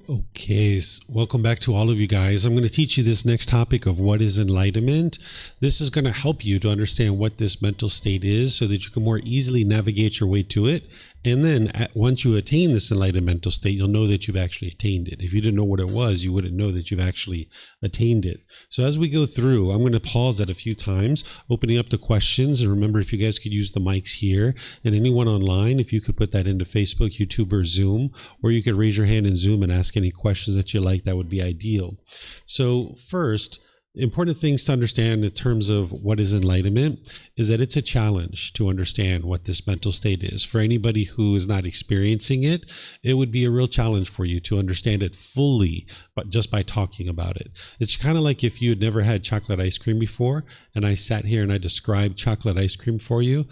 Okay, welcome back to all of you guys. I'm going to teach you this next topic of what is enlightenment. This is going to help you to understand what this mental state is so that you can more easily navigate your way to it. And then once you attain this enlightened mental state, you'll know that you've actually attained it. If you didn't know what it was, you wouldn't know that you've actually attained it. So as we go through, I'm going to pause that a few times, opening up the questions. And remember, if you guys could use the mics here, and anyone online, if you could put that into Facebook, YouTube, or Zoom, or you could raise your hand in Zoom and ask any questions that you like, that would be ideal. So first, important things to understand in terms of what is enlightenment is that it's a challenge to understand what this mental state is. For anybody who is not experiencing it, it would be a real challenge for you to understand it fully, but just by talking about it. It's kind of like if you had never had chocolate ice cream before, and I sat here and I described chocolate ice cream for you.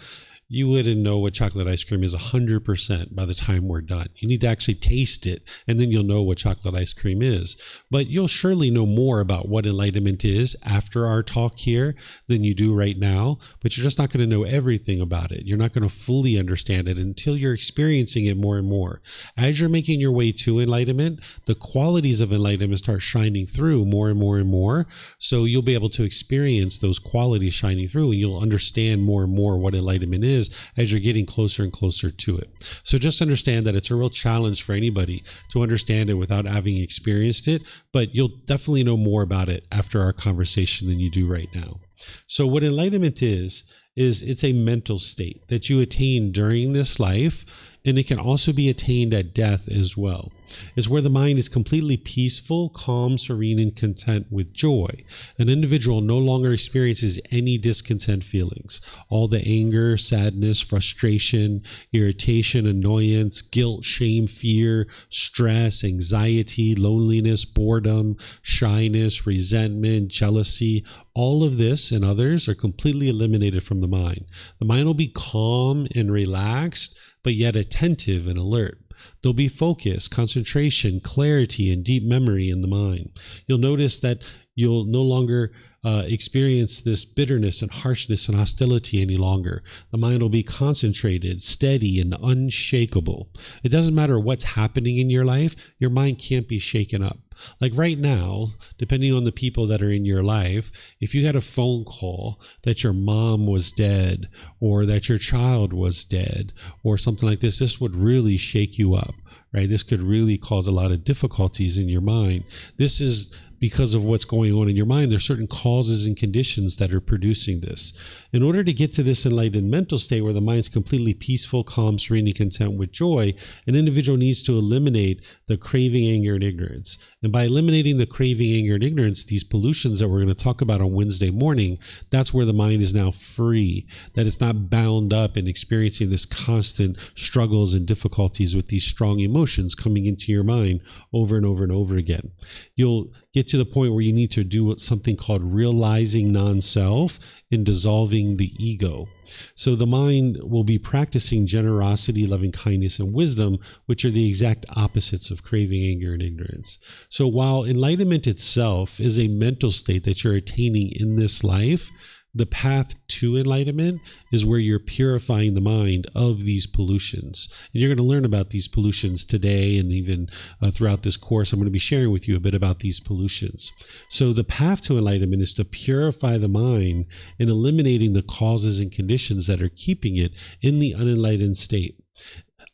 You wouldn't know what chocolate ice cream is 100% by the time we're done. You need to actually taste it, and then you'll know what chocolate ice cream is. But you'll surely know more about what enlightenment is after our talk here than you do right now, but you're just not going to know everything about it. You're not going to fully understand it until you're experiencing it more and more. As you're making your way to enlightenment, the qualities of enlightenment start shining through more and more and more. So you'll be able to experience those qualities shining through, and you'll understand more and more what enlightenment is as you're getting closer and closer to it. So just understand that it's a real challenge for anybody to understand it without having experienced it, but you'll definitely know more about it after our conversation than you do right now. So what enlightenment is it's a mental state that you attain during this life, and it can also be attained at death as well. It's where the mind is completely peaceful, calm, serene, and content with joy. An individual no longer experiences any discontent feelings. All the anger, sadness, frustration, irritation, annoyance, guilt, shame, fear, stress, anxiety, loneliness, boredom, shyness, resentment, jealousy, all of this and others are completely eliminated from the mind. The mind will be calm and relaxed, but yet attentive and alert. There'll be focus, concentration, clarity, and deep memory in the mind. You'll notice that you'll no longer experience this bitterness and harshness and hostility any longer. The mind will be concentrated, steady, and unshakable. It doesn't matter what's happening in your life, your mind can't be shaken up. Like right now, depending on the people that are in your life, if you had a phone call that your mom was dead or that your child was dead or something like this would really shake you up, right? This could really cause a lot of difficulties in your mind. This is because of what's going on in your mind. There's certain causes and conditions that are producing this. In order to get to this enlightened mental state where the mind's completely peaceful, calm, serene, and content with joy, an individual needs to eliminate the craving, anger, and ignorance. And by eliminating the craving, anger, and ignorance, these pollutions that we're going to talk about on Wednesday morning, that's where the mind is now free, that it's not bound up in experiencing this constant struggles and difficulties with these strong emotions coming into your mind over and over and over again. You'll get to the point where you need to do something called realizing non-self and dissolving the ego. So the mind will be practicing generosity, loving kindness, and wisdom, which are the exact opposites of craving, anger, and ignorance. So while enlightenment itself is a mental state that you're attaining in this life, the path to enlightenment is where you're purifying the mind of these pollutions. And you're going to learn about these pollutions today, and even throughout this course, I'm going to be sharing with you a bit about these pollutions. So the path to enlightenment is to purify the mind and eliminating the causes and conditions that are keeping it in the unenlightened state.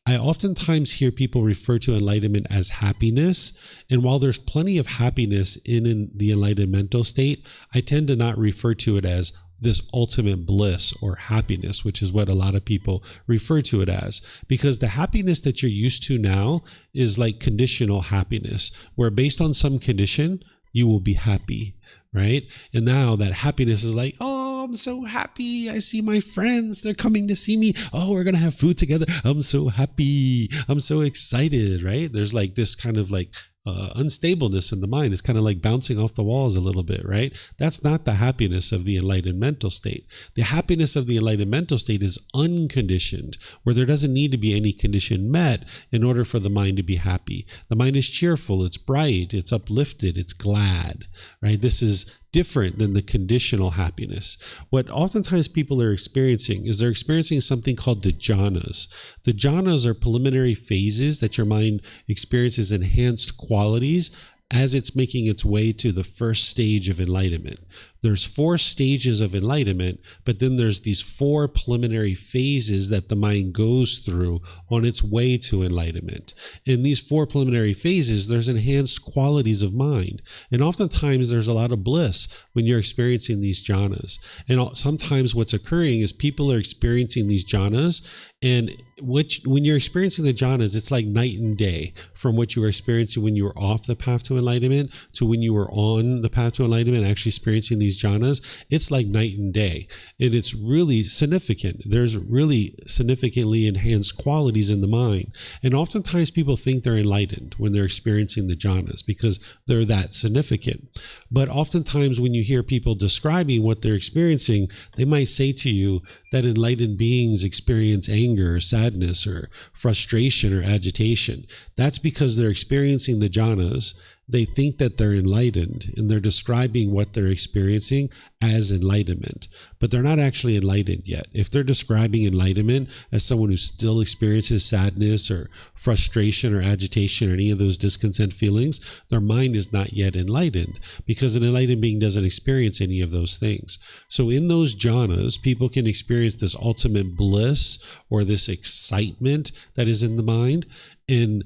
I oftentimes hear people refer to enlightenment as happiness, and while there's plenty of happiness in the enlightened mental state, I tend to not refer to it as this ultimate bliss or happiness, which is what a lot of people refer to it as, because the happiness that you're used to now is like conditional happiness, where based on some condition, you will be happy, right? And now that happiness is like, oh, I'm so happy. I see my friends. They're coming to see me. Oh, we're going to have food together. I'm so happy. I'm so excited, right? There's like this kind of like unstableness in the mind. Is kind of like bouncing off the walls a little bit, right? That's not the happiness of the enlightened mental state. The happiness of the enlightened mental state is unconditioned, where there doesn't need to be any condition met in order for the mind to be happy. The mind is cheerful, it's bright, it's uplifted, it's glad, right? This is different than the conditional happiness. What oftentimes people are experiencing is they're experiencing something called the jhanas. The jhanas are preliminary phases that your mind experiences enhanced qualities as it's making its way to the first stage of enlightenment. There's 4 stages of enlightenment, but then there's these 4 preliminary phases that the mind goes through on its way to enlightenment. In these 4 preliminary phases, there's enhanced qualities of mind. And oftentimes there's a lot of bliss when you're experiencing these jhanas. And sometimes what's occurring is people are experiencing these jhanas, and when you're experiencing the jhanas, it's like night and day from what you were experiencing when you were off the path to enlightenment to when you were on the path to enlightenment, actually experiencing these jhanas. It's like night and day. And it's really significant. There's really significantly enhanced qualities in the mind. And oftentimes people think they're enlightened when they're experiencing the jhanas because they're that significant. But oftentimes when you hear people describing what they're experiencing, they might say to you that enlightened beings experience anger or sadness or frustration or agitation. That's because they're experiencing the jhanas. They think that they're enlightened, and they're describing what they're experiencing as enlightenment, but they're not actually enlightened yet. If they're describing enlightenment as someone who still experiences sadness or frustration or agitation or any of those discontent feelings, their mind is not yet enlightened, because an enlightened being doesn't experience any of those things. So in those jhanas, people can experience this ultimate bliss or this excitement that is in the mind, and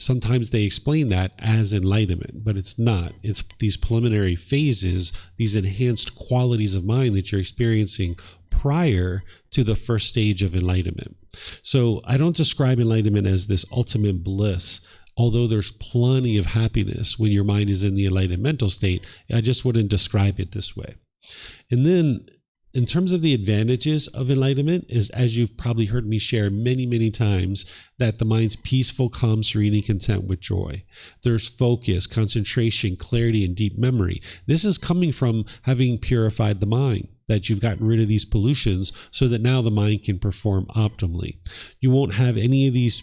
sometimes they explain that as enlightenment, but it's not. It's these preliminary phases, these enhanced qualities of mind that you're experiencing prior to the first stage of enlightenment. So I don't describe enlightenment as this ultimate bliss, although there's plenty of happiness when your mind is in the enlightened mental state. I just wouldn't describe it this way. And then in terms of the advantages of enlightenment, is, as you've probably heard me share many, many times, that the mind's peaceful, calm, serene, and content with joy. There's focus, concentration, clarity, and deep memory. This is coming from having purified the mind, that you've gotten rid of these pollutions so that now the mind can perform optimally. You won't have any of these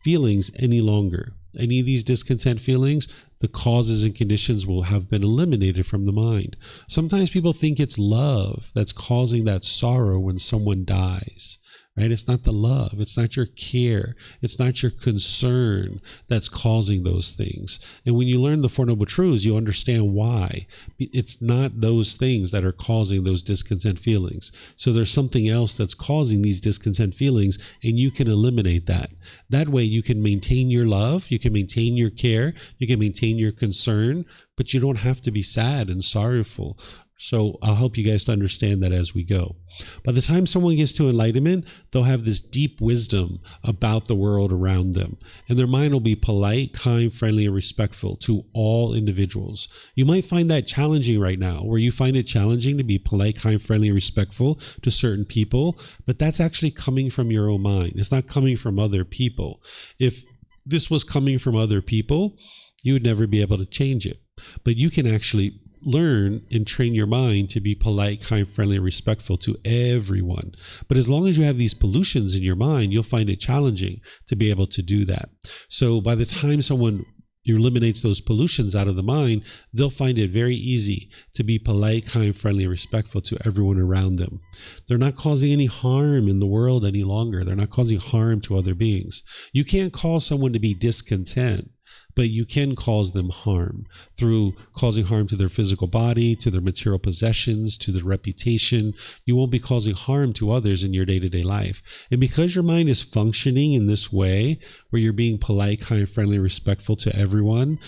feelings any longer. Any of these discontent feelings, the causes and conditions will have been eliminated from the mind. Sometimes people think it's love that's causing that sorrow when someone dies, right? It's not the love. It's not your care. It's not your concern that's causing those things. And when you learn the Four Noble Truths, you understand why. It's not those things that are causing those discontent feelings. So there's something else that's causing these discontent feelings, and you can eliminate that. That way you can maintain your love, you can maintain your care, you can maintain your concern, but you don't have to be sad and sorrowful. So I'll help you guys to understand that as we go. By the time someone gets to enlightenment, they'll have this deep wisdom about the world around them. And their mind will be polite, kind, friendly, and respectful to all individuals. You might find that challenging right now, where you find it challenging to be polite, kind, friendly, and respectful to certain people. But that's actually coming from your own mind. It's not coming from other people. If this was coming from other people, you would never be able to change it. But you can actually learn and train your mind to be polite, kind, friendly, and respectful to everyone. But as long as you have these pollutions in your mind, you'll find it challenging to be able to do that. So by the time someone eliminates those pollutions out of the mind, they'll find it very easy to be polite, kind, friendly, and respectful to everyone around them. They're not causing any harm in the world any longer. They're not causing harm to other beings. You can't cause someone to be discontent, but you can cause them harm through causing harm to their physical body, to their material possessions, to their reputation. You won't be causing harm to others in your day-to-day life. And because your mind is functioning in this way, where you're being polite, kind, friendly, respectful to everyone,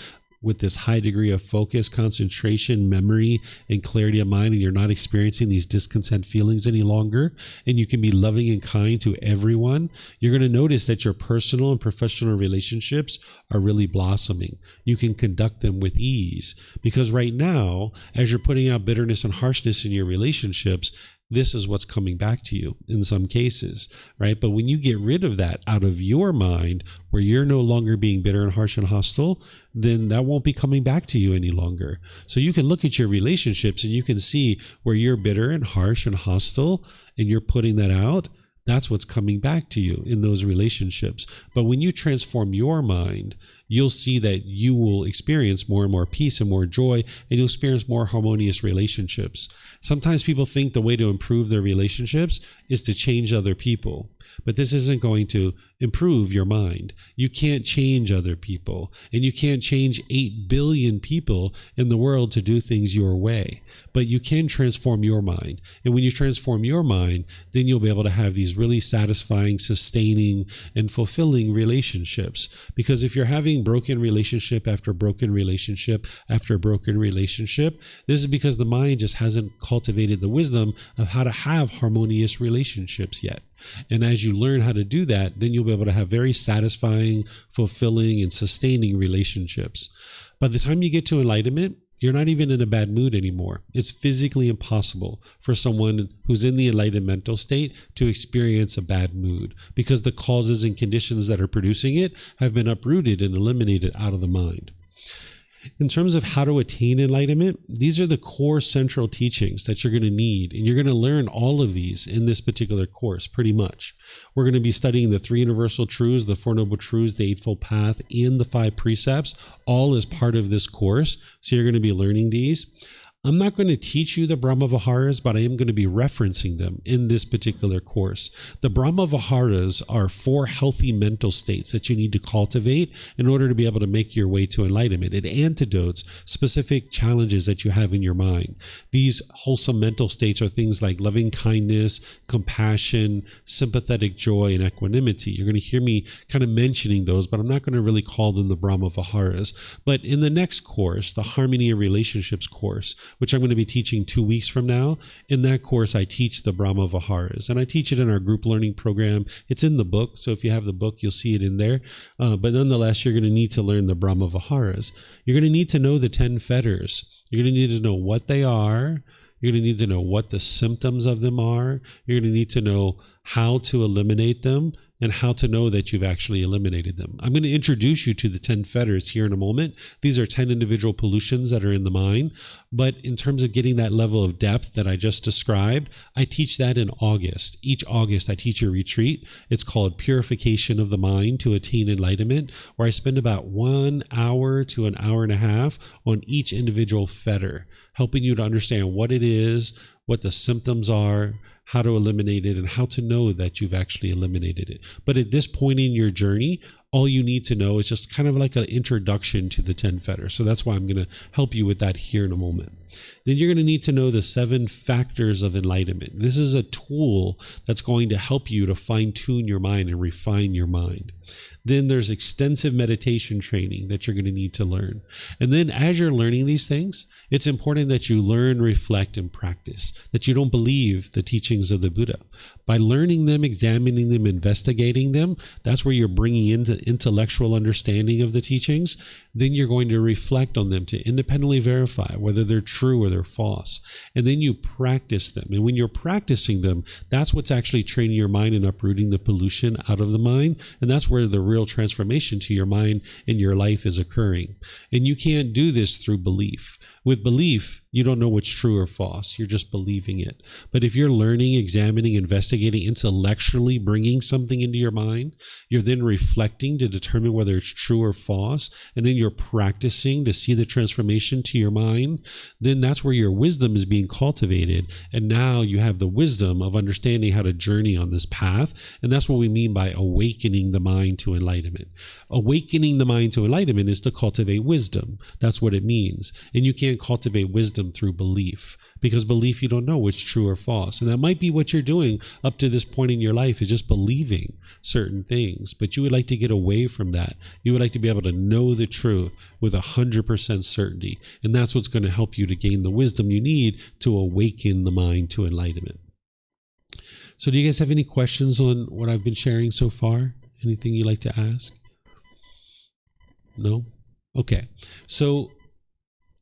with this high degree of focus, concentration, memory, and clarity of mind, and you're not experiencing these discontent feelings any longer, and you can be loving and kind to everyone, you're going to notice that your personal and professional relationships are really blossoming. You can conduct them with ease, because right now, as you're putting out bitterness and harshness in your relationships, this is what's coming back to you in some cases, right? But when you get rid of that out of your mind, where you're no longer being bitter and harsh and hostile, then that won't be coming back to you any longer. So you can look at your relationships and you can see where you're bitter and harsh and hostile and you're putting that out. that's what's coming back to you in those relationships. But when you transform your mind, you'll see that you will experience more and more peace and more joy, and you'll experience more harmonious relationships. Sometimes people think the way to improve their relationships is to change other people, but this isn't going to improve your mind. You can't change other people, and you can't change 8 billion people in the world to do things your way, but you can transform your mind. And when you transform your mind, then you'll be able to have these really satisfying, sustaining, and fulfilling relationships. Because if you're having broken relationship after broken relationship after broken relationship, this is because the mind just hasn't cultivated the wisdom of how to have harmonious relationships yet. And as you learn how to do that, then you'll be able to have very satisfying, fulfilling, and sustaining relationships. By the time you get to enlightenment, you're not even in a bad mood anymore. It's physically impossible for someone who's in the enlightened mental state to experience a bad mood, because the causes and conditions that are producing it have been uprooted and eliminated out of the mind. In terms of how to attain enlightenment, these are the core central teachings that you're going to need. And you're going to learn all of these in this particular course, pretty much. We're going to be studying the 3 universal truths, the 4 noble truths, the Eightfold Path, and the 5 precepts, all as part of this course. So you're going to be learning these. I'm not going to teach you the Brahma-Viharas, but I am going to be referencing them in this particular course. The Brahma-Viharas are 4 healthy mental states that you need to cultivate in order to be able to make your way to enlightenment. It antidotes specific challenges that you have in your mind. These wholesome mental states are things like loving kindness, compassion, sympathetic joy, and equanimity. You're going to hear me kind of mentioning those, but I'm not going to really call them the Brahma-Viharas. But in the next course, the Harmony and Relationships course, which I'm going to be teaching 2 weeks from now. In that course, I teach the Brahma-Viharas, and I teach it in our group learning program. It's in the book, so if you have the book, you'll see it in there. But nonetheless, you're going to need to learn the Brahma-Viharas. You're going to need to know the 10 fetters. You're going to need to know what they are. You're going to need to know what the symptoms of them are. You're going to need to know how to eliminate them, and how to know that you've actually eliminated them. I'm going to introduce you to the 10 fetters here in a moment. These are 10 individual pollutions that are in the mind. But in terms of getting that level of depth that I just described, I teach that in August. Each August, I teach a retreat. It's called Purification of the Mind to Attain Enlightenment, where I spend about 1 hour to an hour and a half on each individual fetter, helping you to understand what it is, what the symptoms are, how to eliminate it, and how to know that you've actually eliminated it. But at this point in your journey, all you need to know is just kind of like an introduction to the 10 fetters. So that's why I'm going to help you with that here in a moment. Then you're going to need to know the 7 factors of enlightenment. This is a tool that's going to help you to fine-tune your mind and refine your mind. Then there's extensive meditation training that you're going to need to learn. And then as you're learning these things, it's important that you learn, reflect, and practice, that you don't believe the teachings of the Buddha. By learning them, examining them, investigating them, that's where you're bringing into intellectual understanding of the teachings. Then you're going to reflect on them to independently verify whether they're true or they're false. And then you practice them. And when you're practicing them, that's what's actually training your mind and uprooting the pollution out of the mind. And that's where the real transformation to your mind and your life is occurring. And you can't do this through belief. With belief, you don't know what's true or false. You're just believing it. But if you're learning, examining, investigating, intellectually bringing something into your mind, you're then reflecting to determine whether it's true or false, and then you're practicing to see the transformation to your mind, then that's where your wisdom is being cultivated. And now you have the wisdom of understanding how to journey on this path. And that's what we mean by awakening the mind to enlightenment. Awakening the mind to enlightenment is to cultivate wisdom. That's what it means. And you can't cultivate wisdom through belief, because belief, you don't know what's true or false. And that might be what you're doing up to this point in your life, is just believing certain things. But you would like to get away from that. You would like to be able to know the truth with 100% certainty. And that's what's going to help you to gain the wisdom you need to awaken the mind to enlightenment. So do you guys have any questions on what I've been sharing so far? Anything you'd like to ask? No? Okay. So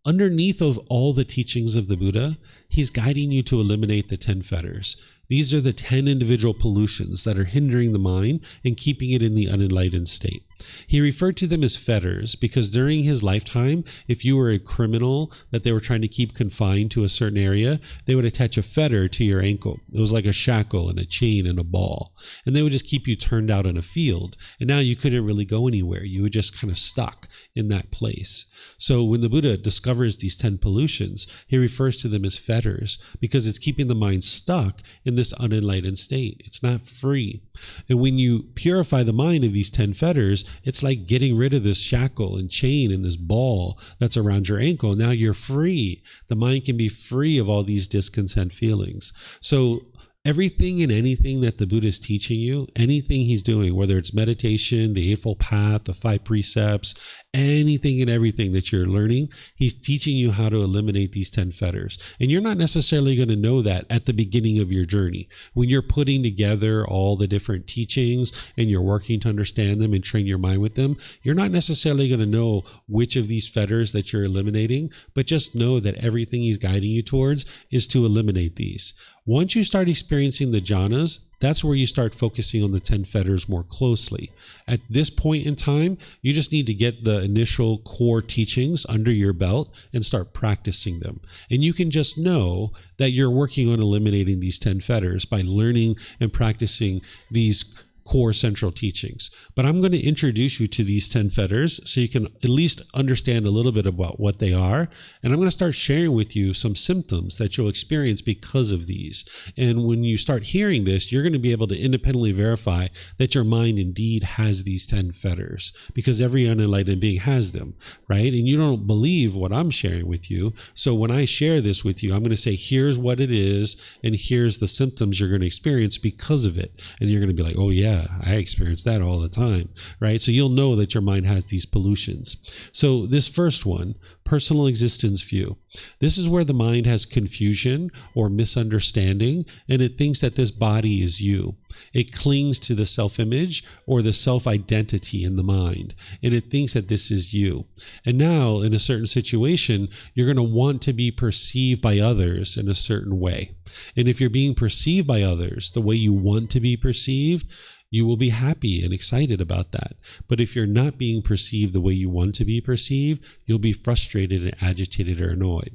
underneath of all the teachings of the Buddha, he's guiding you to eliminate the 10 fetters. These are the 10 individual pollutions that are hindering the mind and keeping it in the unenlightened state. He referred to them as fetters because during his lifetime, if you were a criminal that they were trying to keep confined to a certain area, they would attach a fetter to your ankle. It was like a shackle and a chain and a ball. And they would just keep you turned out in a field. And now you couldn't really go anywhere. You were just kind of stuck in that place. So when the Buddha discovers these 10 pollutions, he refers to them as fetters because it's keeping the mind stuck in this unenlightened state. It's not free. And when you purify the mind of these 10 fetters, it's like getting rid of this shackle and chain and this ball that's around your ankle. Now you're free. The mind can be free of all these discontent feelings. So everything and anything that the Buddha is teaching you, anything he's doing, whether it's meditation, the Eightfold Path, the 5 precepts, anything and everything that you're learning, he's teaching you how to eliminate these 10 fetters. And you're not necessarily going to know that at the beginning of your journey. When you're putting together all the different teachings and you're working to understand them and train your mind with them, you're not necessarily going to know which of these fetters that you're eliminating, but just know that everything he's guiding you towards is to eliminate these. Once you start experiencing the jhanas, that's where you start focusing on the 10 fetters more closely. At this point in time, you just need to get the initial core teachings under your belt and start practicing them. And you can just know that you're working on eliminating these 10 fetters by learning and practicing these core central teachings. But I'm going to introduce you to these 10 fetters so you can at least understand a little bit about what they are. And I'm going to start sharing with you some symptoms that you'll experience because of these. And when you start hearing this, you're going to be able to independently verify that your mind indeed has these 10 fetters, because every unenlightened being has them, right? And you don't believe what I'm sharing with you. So when I share this with you, I'm going to say, here's what it is, and here's the symptoms you're going to experience because of it. And you're going to be like, oh yeah, I experience that all the time, right? So you'll know that your mind has these pollutions. So this first one, personal existence view. This is where the mind has confusion or misunderstanding, and it thinks that this body is you. It clings to the self-image or the self-identity in the mind, and it thinks that this is you. And now, in a certain situation, you're going to want to be perceived by others in a certain way. And if you're being perceived by others the way you want to be perceived, you will be happy and excited about that. But if you're not being perceived the way you want to be perceived, you'll be frustrated and agitated or annoyed.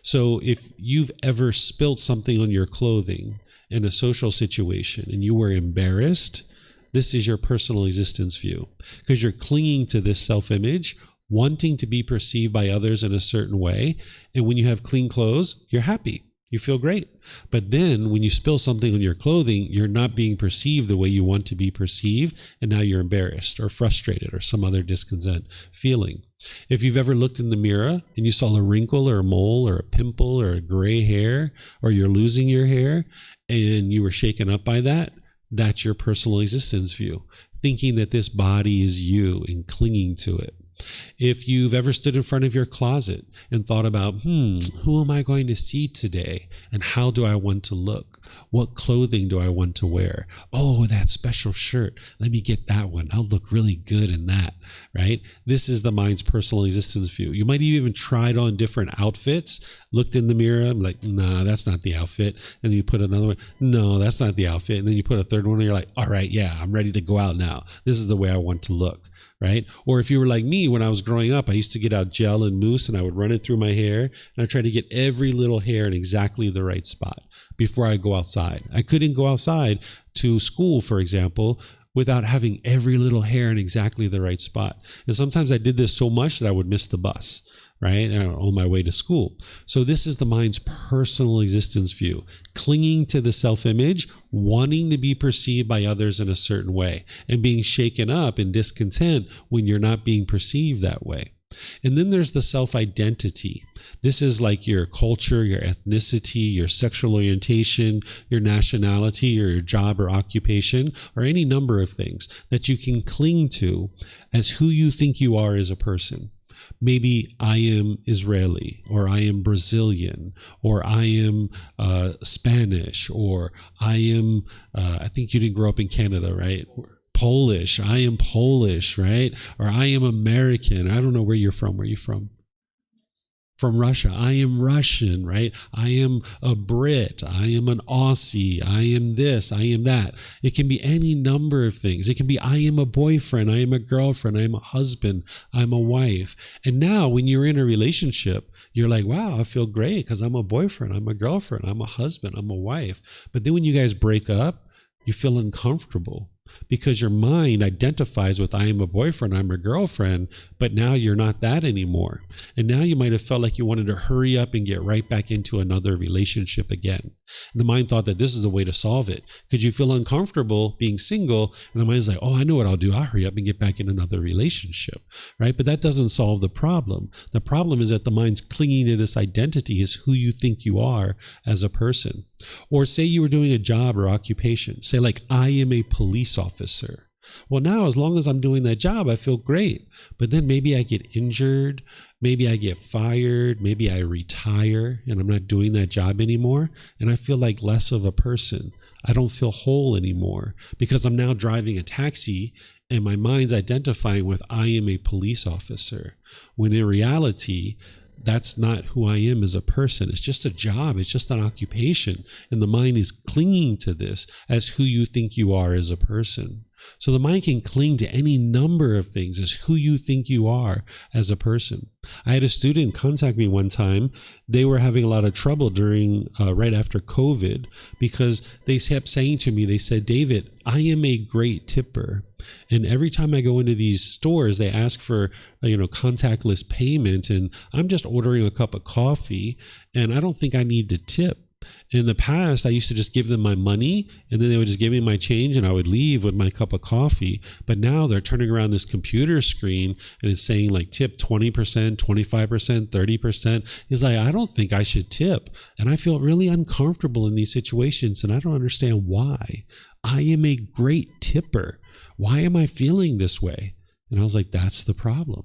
So if you've ever spilt something on your clothing in a social situation and you were embarrassed, this is your personal existence view, because you're clinging to this self-image, wanting to be perceived by others in a certain way. And when you have clean clothes, you're happy. You feel great. But then when you spill something on your clothing, you're not being perceived the way you want to be perceived. And now you're embarrassed or frustrated or some other discontent feeling. If you've ever looked in the mirror and you saw a wrinkle or a mole or a pimple or a gray hair, or you're losing your hair and you were shaken up by that, that's your personal existence view, thinking that this body is you and clinging to it. If you've ever stood in front of your closet and thought about, who am I going to see today? And how do I want to look? What clothing do I want to wear? Oh, that special shirt. Let me get that one. I'll look really good in that, right? This is the mind's personal existence view. You might have even tried on different outfits, looked in the mirror, I'm like, nah, that's not the outfit. And then you put another one, no, that's not the outfit. And then you put a third one and you're like, all right, yeah, I'm ready to go out now. This is the way I want to look. Right? Or if you were like me, when I was growing up, I used to get out gel and mousse and I would run it through my hair, and I tried to get every little hair in exactly the right spot before I go outside. I couldn't go outside to school, for example, without having every little hair in exactly the right spot. And sometimes I did this so much that I would miss the bus, right, on my way to school. So this is the mind's personal existence view, clinging to the self-image, wanting to be perceived by others in a certain way, and being shaken up in discontent when you're not being perceived that way. And then there's the self-identity. This is like your culture, your ethnicity, your sexual orientation, your nationality, or your job or occupation, or any number of things that you can cling to as who you think you are as a person. Maybe I am Israeli, or I am Brazilian, or I am Spanish, or I am, I think you didn't grow up in Canada, right? Polish. I am Polish, right? Or I am American. I don't know where you're from. Where are you from? from Russia. I am Russian, right? I am a Brit. I am an Aussie. I am this. I am that. It can be any number of things. It can be I am a boyfriend. I am a girlfriend. I am a husband. I'm a wife. And now when you're in a relationship, you're like, wow, I feel great because I'm a boyfriend. I'm a girlfriend. I'm a husband. I'm a wife. But then when you guys break up, you feel uncomfortable, because your mind identifies with I am a boyfriend, I'm a girlfriend, but now you're not that anymore. And now you might have felt like you wanted to hurry up and get right back into another relationship again. And the mind thought that this is the way to solve it, because you feel uncomfortable being single, and the mind's like, oh, I know what I'll do. I'll hurry up and get back in another relationship, right? But that doesn't solve the problem. The problem is that the mind's clinging to this identity as who you think you are as a person. Or say you were doing a job or occupation. Say like, I am a police officer. Well, now, as long as I'm doing that job, I feel great. But then maybe I get injured. Maybe I get fired. Maybe I retire and I'm not doing that job anymore. And I feel like less of a person. I don't feel whole anymore because I'm now driving a taxi and my mind's identifying with I am a police officer. When in reality, that's not who I am as a person. It's just a job. It's just an occupation. And the mind is clinging to this as who you think you are as a person. So the mind can cling to any number of things as who you think you are as a person. I had a student contact me one time. They were having a lot of trouble during right after COVID, because they kept saying to me, they said, David, I am a great tipper. And every time I go into these stores, they ask for, contactless payment. And I'm just ordering a cup of coffee and I don't think I need to tip. In the past, I used to just give them my money and then they would just give me my change and I would leave with my cup of coffee. But now they're turning around this computer screen and it's saying like tip 20%, 25%, 30%. It's like, I don't think I should tip. And I feel really uncomfortable in these situations and I don't understand why. I am a great tipper. Why am I feeling this way? And I was like, that's the problem.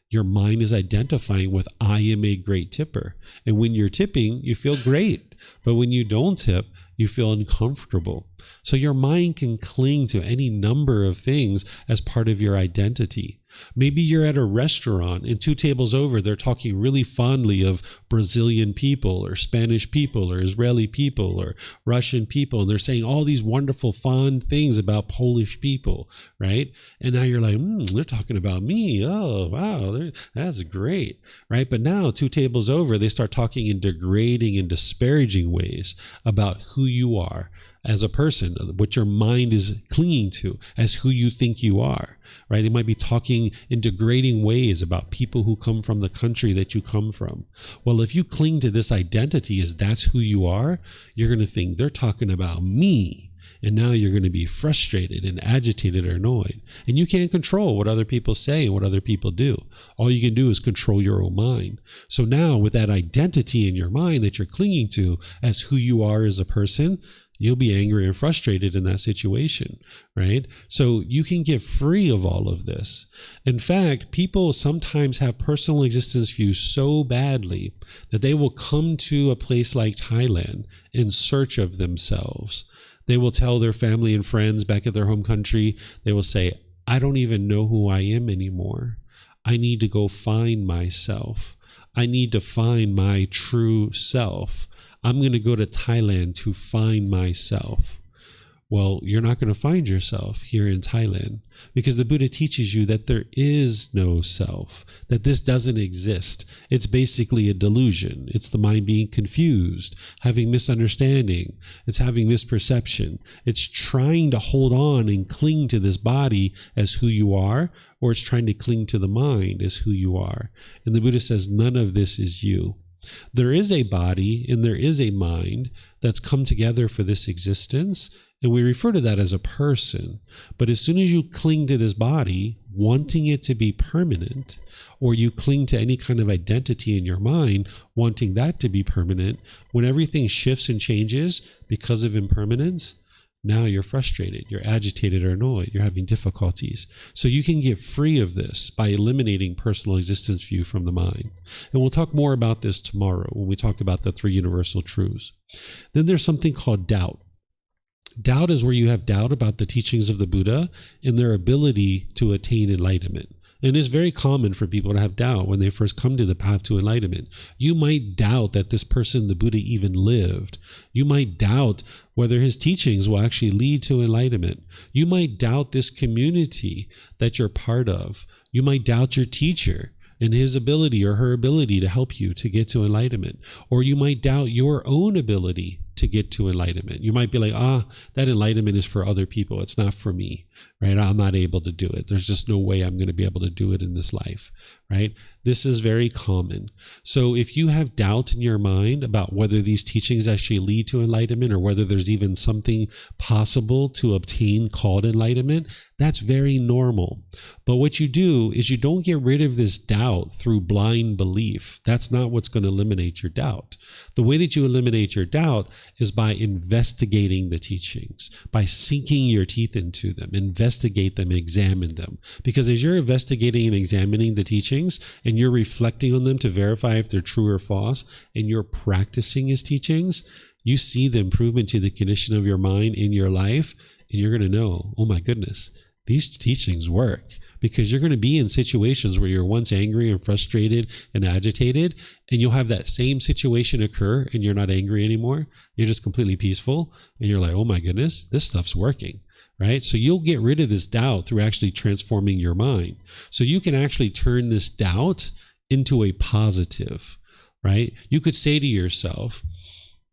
Your mind is identifying with I am a great tipper. And when you're tipping, you feel great. But when you don't tip, you feel uncomfortable. So your mind can cling to any number of things as part of your identity. Maybe you're at a restaurant and 2 tables over, they're talking really fondly of Brazilian people or Spanish people or Israeli people or Russian people. And they're saying all these wonderful, fond things about Polish people, right? And now you're like, they're talking about me. Oh, wow, that's great, right? But now 2 tables over, they start talking in degrading and disparaging ways about who you are as a person, what your mind is clinging to as who you think you are, right? They might be talking in degrading ways about people who come from the country that you come from. Well, if you cling to this identity as that's who you are, you're going to think they're talking about me. And now you're going to be frustrated and agitated or annoyed. And you can't control what other people say and what other people do. All you can do is control your own mind. So now with that identity in your mind that you're clinging to as who you are as a person, you'll be angry and frustrated in that situation, right? So you can get free of all of this. In fact, people sometimes have personal existence views so badly that they will come to a place like Thailand in search of themselves. They will tell their family and friends back at their home country, they will say, I don't even know who I am anymore. I need to go find myself. I need to find my true self. I'm going to go to Thailand to find myself. Well, you're not going to find yourself here in Thailand because the Buddha teaches you that there is no self, that this doesn't exist. It's basically a delusion. It's the mind being confused, having misunderstanding. It's having misperception. It's trying to hold on and cling to this body as who you are, or it's trying to cling to the mind as who you are. And the Buddha says none of this is you. There is a body and there is a mind that's come together for this existence, and we refer to that as a person. But as soon as you cling to this body, wanting it to be permanent, or you cling to any kind of identity in your mind, wanting that to be permanent, when everything shifts and changes because of impermanence, now you're frustrated, you're agitated or annoyed, you're having difficulties. So you can get free of this by eliminating personal existence view from the mind. And we'll talk more about this tomorrow when we talk about the 3 universal truths. Then there's something called doubt. Doubt is where you have doubt about the teachings of the Buddha and their ability to attain enlightenment. And it's very common for people to have doubt when they first come to the path to enlightenment. You might doubt that this person, the Buddha, even lived. You might doubt whether his teachings will actually lead to enlightenment. You might doubt this community that you're part of. You might doubt your teacher and his ability or her ability to help you to get to enlightenment. Or you might doubt your own ability to get to enlightenment. You might be like, that enlightenment is for other people. It's not for me, right? I'm not able to do it. There's just no way I'm going to be able to do it in this life, right? This is very common. So if you have doubt in your mind about whether these teachings actually lead to enlightenment or whether there's even something possible to obtain called enlightenment, that's very normal. But what you do is you don't get rid of this doubt through blind belief. That's not what's going to eliminate your doubt. The way that you eliminate your doubt is by investigating the teachings, by sinking your teeth into them, investigate them, examine them. Because as you're investigating and examining the teachings and you're reflecting on them to verify if they're true or false, and you're practicing his teachings, you see the improvement to the condition of your mind in your life, and you're going to know, oh my goodness, these teachings work. Because you're going to be in situations where you're once angry and frustrated and agitated, and you'll have that same situation occur and you're not angry anymore. You're just completely peaceful, and you're like, oh my goodness, this stuff's working, right? So you'll get rid of this doubt through actually transforming your mind. So you can actually turn this doubt into a positive, right? You could say to yourself,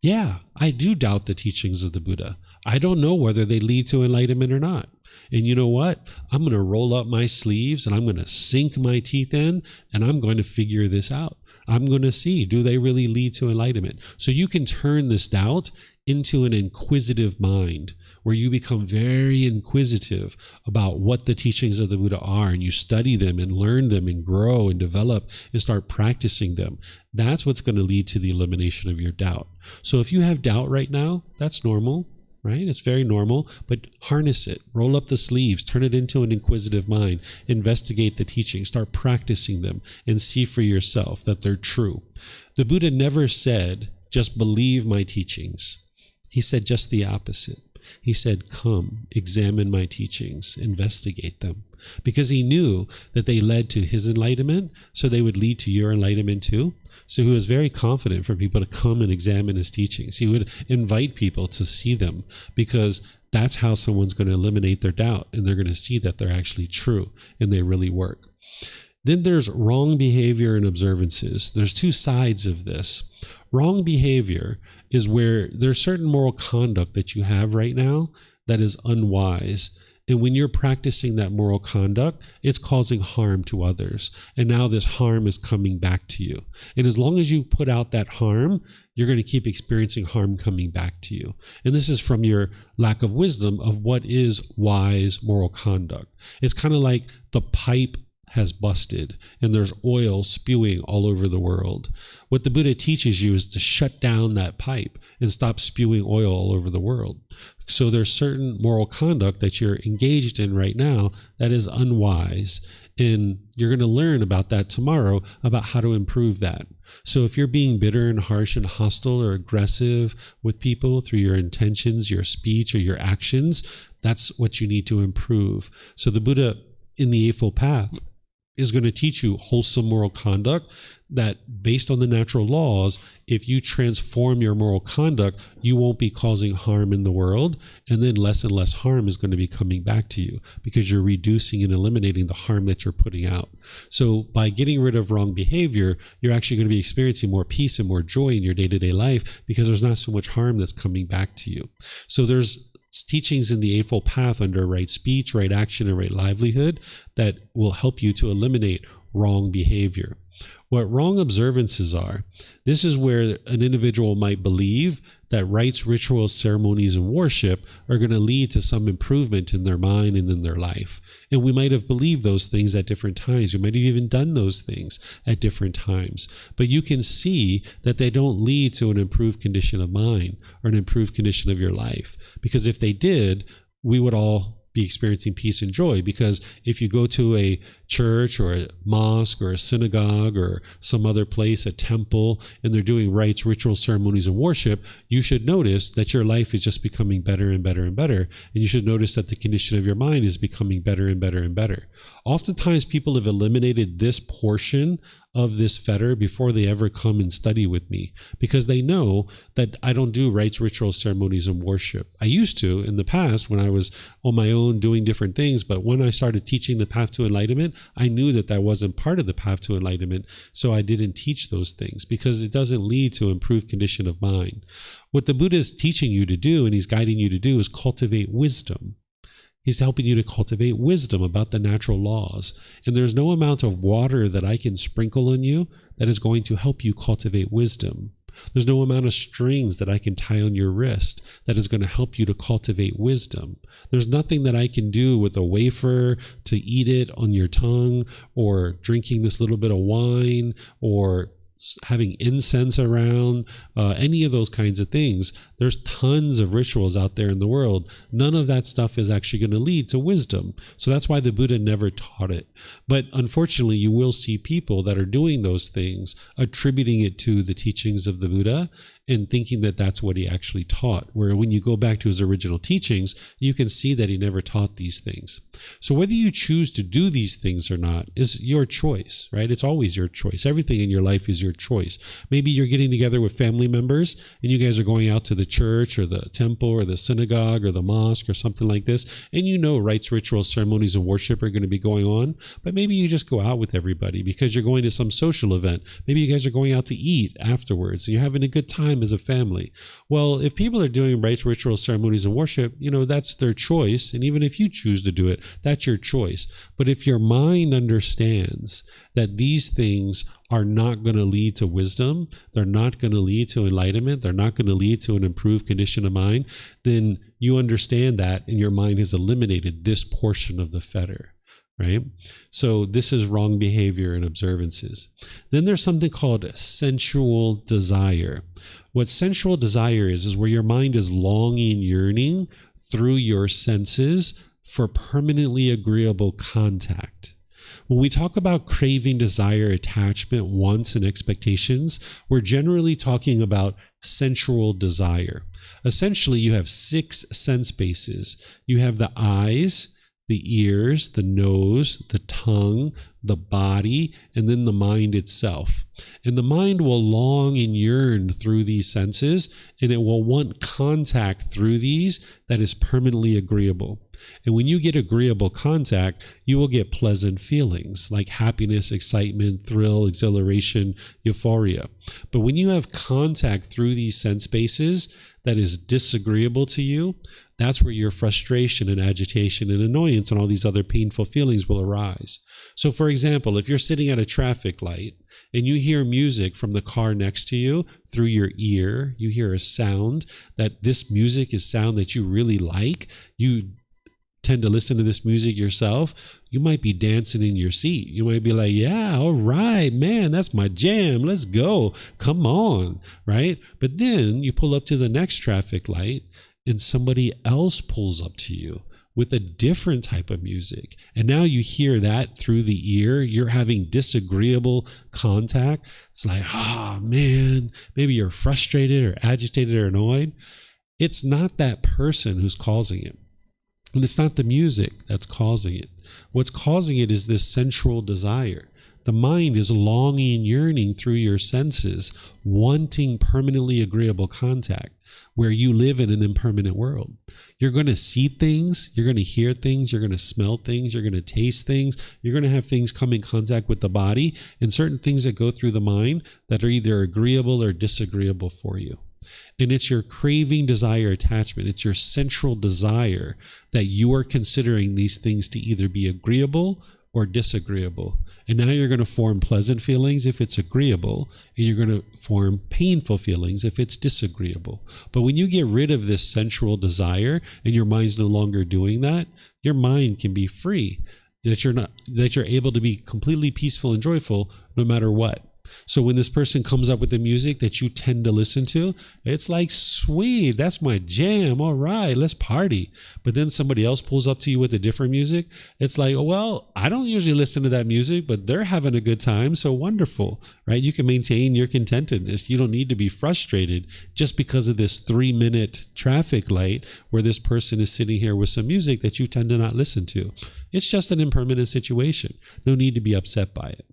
yeah, I do doubt the teachings of the Buddha. I don't know whether they lead to enlightenment or not. And you know what? I'm going to roll up my sleeves and I'm going to sink my teeth in and I'm going to figure this out. I'm going to see, do they really lead to enlightenment? So you can turn this doubt into an inquisitive mind where you become very inquisitive about what the teachings of the Buddha are, and you study them and learn them and grow and develop and start practicing them. That's what's going to lead to the elimination of your doubt. So if you have doubt right now, that's normal. Right? It's very normal, but harness it, roll up the sleeves, turn it into an inquisitive mind, investigate the teachings, start practicing them, and see for yourself that they're true. The Buddha never said, just believe my teachings. He said just the opposite. He said, come, examine my teachings, investigate them. Because he knew that they led to his enlightenment, so they would lead to your enlightenment too. So he was very confident for people to come and examine his teachings. He would invite people to see them because that's how someone's going to eliminate their doubt, and they're going to see that they're actually true and they really work. Then there's wrong behavior and observances. There's two sides of this. Wrong behavior is where there's certain moral conduct that you have right now that is unwise. And when you're practicing that moral conduct, it's causing harm to others. And now this harm is coming back to you. And as long as you put out that harm, you're going to keep experiencing harm coming back to you. And this is from your lack of wisdom of what is wise moral conduct. It's kind of like the pipe has busted and there's oil spewing all over the world. What the Buddha teaches you is to shut down that pipe and stop spewing oil all over the world. So there's certain moral conduct that you're engaged in right now that is unwise. And you're going to learn about that tomorrow, about how to improve that. So if you're being bitter and harsh and hostile or aggressive with people through your intentions, your speech, or your actions, that's what you need to improve. So the Buddha in the Eightfold Path is going to teach you wholesome moral conduct that, based on the natural laws, if you transform your moral conduct, you won't be causing harm in the world, and then less and less harm is going to be coming back to you because you're reducing and eliminating the harm that you're putting out. So by getting rid of wrong behavior, you're actually going to be experiencing more peace and more joy in your day-to-day life because there's not so much harm that's coming back to you. So there's teachings in the Eightfold Path under right speech, right action, and right livelihood that will help you to eliminate wrong behavior. What wrong observances are, this is where an individual might believe that rites, rituals, ceremonies, and worship are going to lead to some improvement in their mind and in their life. And we might have believed those things at different times. We might have even done those things at different times. But you can see that they don't lead to an improved condition of mind or an improved condition of your life. Because if they did, we would all be experiencing peace and joy. Because if you go to a church or a mosque or a synagogue or some other place, a temple, and they're doing rites, rituals, ceremonies, and worship, you should notice that your life is just becoming better and better and better. And you should notice that the condition of your mind is becoming better and better and better. Oftentimes, people have eliminated this portion of this fetter before they ever come and study with me, because they know that I don't do rites, rituals, ceremonies, and worship. I used to in the past when I was on my own doing different things, but when I started teaching the path to enlightenment, I knew that that wasn't part of the path to enlightenment, so I didn't teach those things because it doesn't lead to improved condition of mind. What the Buddha is teaching you to do and he's guiding you to do is cultivate wisdom. He's helping you to cultivate wisdom about the natural laws. And there's no amount of water that I can sprinkle on you that is going to help you cultivate wisdom. There's no amount of strings that I can tie on your wrist that is going to help you to cultivate wisdom. There's nothing that I can do with a wafer to eat it on your tongue, or drinking this little bit of wine, or having incense around, any of those kinds of things. There's tons of rituals out there in the world. None of that stuff is actually going to lead to wisdom. So that's why the Buddha never taught it. But unfortunately, you will see people that are doing those things, attributing it to the teachings of the Buddha and thinking that that's what he actually taught. Where when you go back to his original teachings, you can see that he never taught these things. So whether you choose to do these things or not is your choice, right? It's always your choice. Everything in your life is your choice. Maybe you're getting together with family members and you guys are going out to the church or the temple or the synagogue or the mosque or something like this, and you know rites, rituals, ceremonies, and worship are going to be going on, but maybe you just go out with everybody because you're going to some social event. Maybe you guys are going out to eat afterwards and you're having a good time as a family. Well, if people are doing rites, rituals, ceremonies, and worship, that's their choice. And even if you choose to do it, that's your choice. But if your mind understands that these things are not going to lead to wisdom, they're not going to lead to enlightenment, they're not going to lead to an improved condition of mind, then you understand that and your mind has eliminated this portion of the fetter. Right? So this is wrong behavior and observances. Then there's something called sensual desire. What sensual desire is where your mind is longing, yearning through your senses for permanently agreeable contact. When we talk about craving, desire, attachment, wants, and expectations, we're generally talking about sensual desire. Essentially, you have 6 sense bases. You have the eyes, the ears, the nose, the tongue, the body, and then the mind itself. And the mind will long and yearn through these senses, and it will want contact through these that is permanently agreeable. And when you get agreeable contact, you will get pleasant feelings like happiness, excitement, thrill, exhilaration, euphoria. But when you have contact through these sense bases that is disagreeable to you, that's where your frustration and agitation and annoyance and all these other painful feelings will arise. So for example, if you're sitting at a traffic light and you hear music from the car next to you through your ear, you hear a sound that this music is sound that you really like, you tend to listen to this music yourself, you might be dancing in your seat. You might be like, yeah, all right, man, that's my jam. Let's go. Come on, right? But then you pull up to the next traffic light and somebody else pulls up to you with a different type of music. And now you hear that through the ear. You're having disagreeable contact. It's like, oh, man, maybe you're frustrated or agitated or annoyed. It's not that person who's causing it. And it's not the music that's causing it. What's causing it is this sensual desire. The mind is longing and yearning through your senses, wanting permanently agreeable contact, where you live in an impermanent world. You're going to see things, you're going to hear things, you're going to smell things, you're going to taste things, you're going to have things come in contact with the body, and certain things that go through the mind that are either agreeable or disagreeable for you. And it's your craving, desire, attachment. It's your central desire that you are considering these things to either be agreeable or disagreeable. And now you're going to form pleasant feelings if it's agreeable, and you're going to form painful feelings if it's disagreeable. But when you get rid of this sensual desire and your mind's no longer doing that, your mind can be free, that you're able to be completely peaceful and joyful no matter what. So when this person comes up with the music that you tend to listen to, it's like, sweet, that's my jam. All right, let's party. But then somebody else pulls up to you with a different music. It's like, well, I don't usually listen to that music, but they're having a good time. So wonderful, right? You can maintain your contentedness. You don't need to be frustrated just because of this 3-minute traffic light where this person is sitting here with some music that you tend to not listen to. It's just an impermanent situation. No need to be upset by it.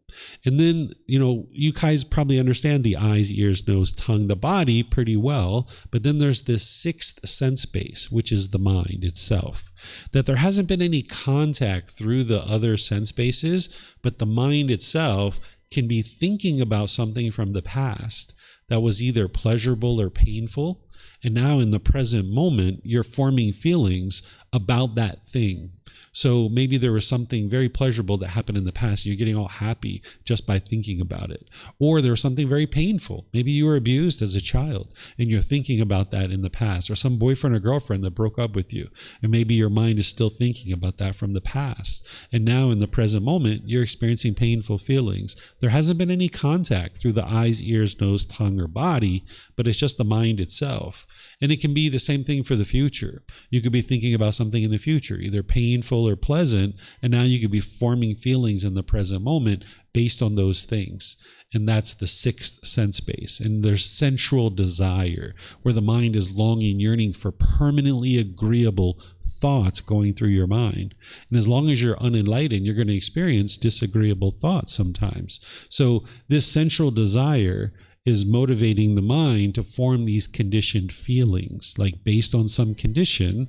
And then, you guys probably understand the eyes, ears, nose, tongue, the body pretty well. But then there's this sixth sense base, which is the mind itself. That there hasn't been any contact through the other sense bases, but the mind itself can be thinking about something from the past that was either pleasurable or painful. And now in the present moment, you're forming feelings about that thing. So maybe there was something very pleasurable that happened in the past. You're getting all happy just by thinking about it. Or there was something very painful. Maybe you were abused as a child and you're thinking about that in the past. Or some boyfriend or girlfriend that broke up with you. And maybe your mind is still thinking about that from the past. And now in the present moment, you're experiencing painful feelings. There hasn't been any contact through the eyes, ears, nose, tongue, or body, but it's just the mind itself. And it can be the same thing for the future. You could be thinking about something in the future, either painful or pleasant, and now you could be forming feelings in the present moment based on those things. And that's the sixth sense base. And there's sensual desire, where the mind is longing, yearning for permanently agreeable thoughts going through your mind. And as long as you're unenlightened, you're going to experience disagreeable thoughts sometimes. So this sensual desire is motivating the mind to form these conditioned feelings. Like based on some condition,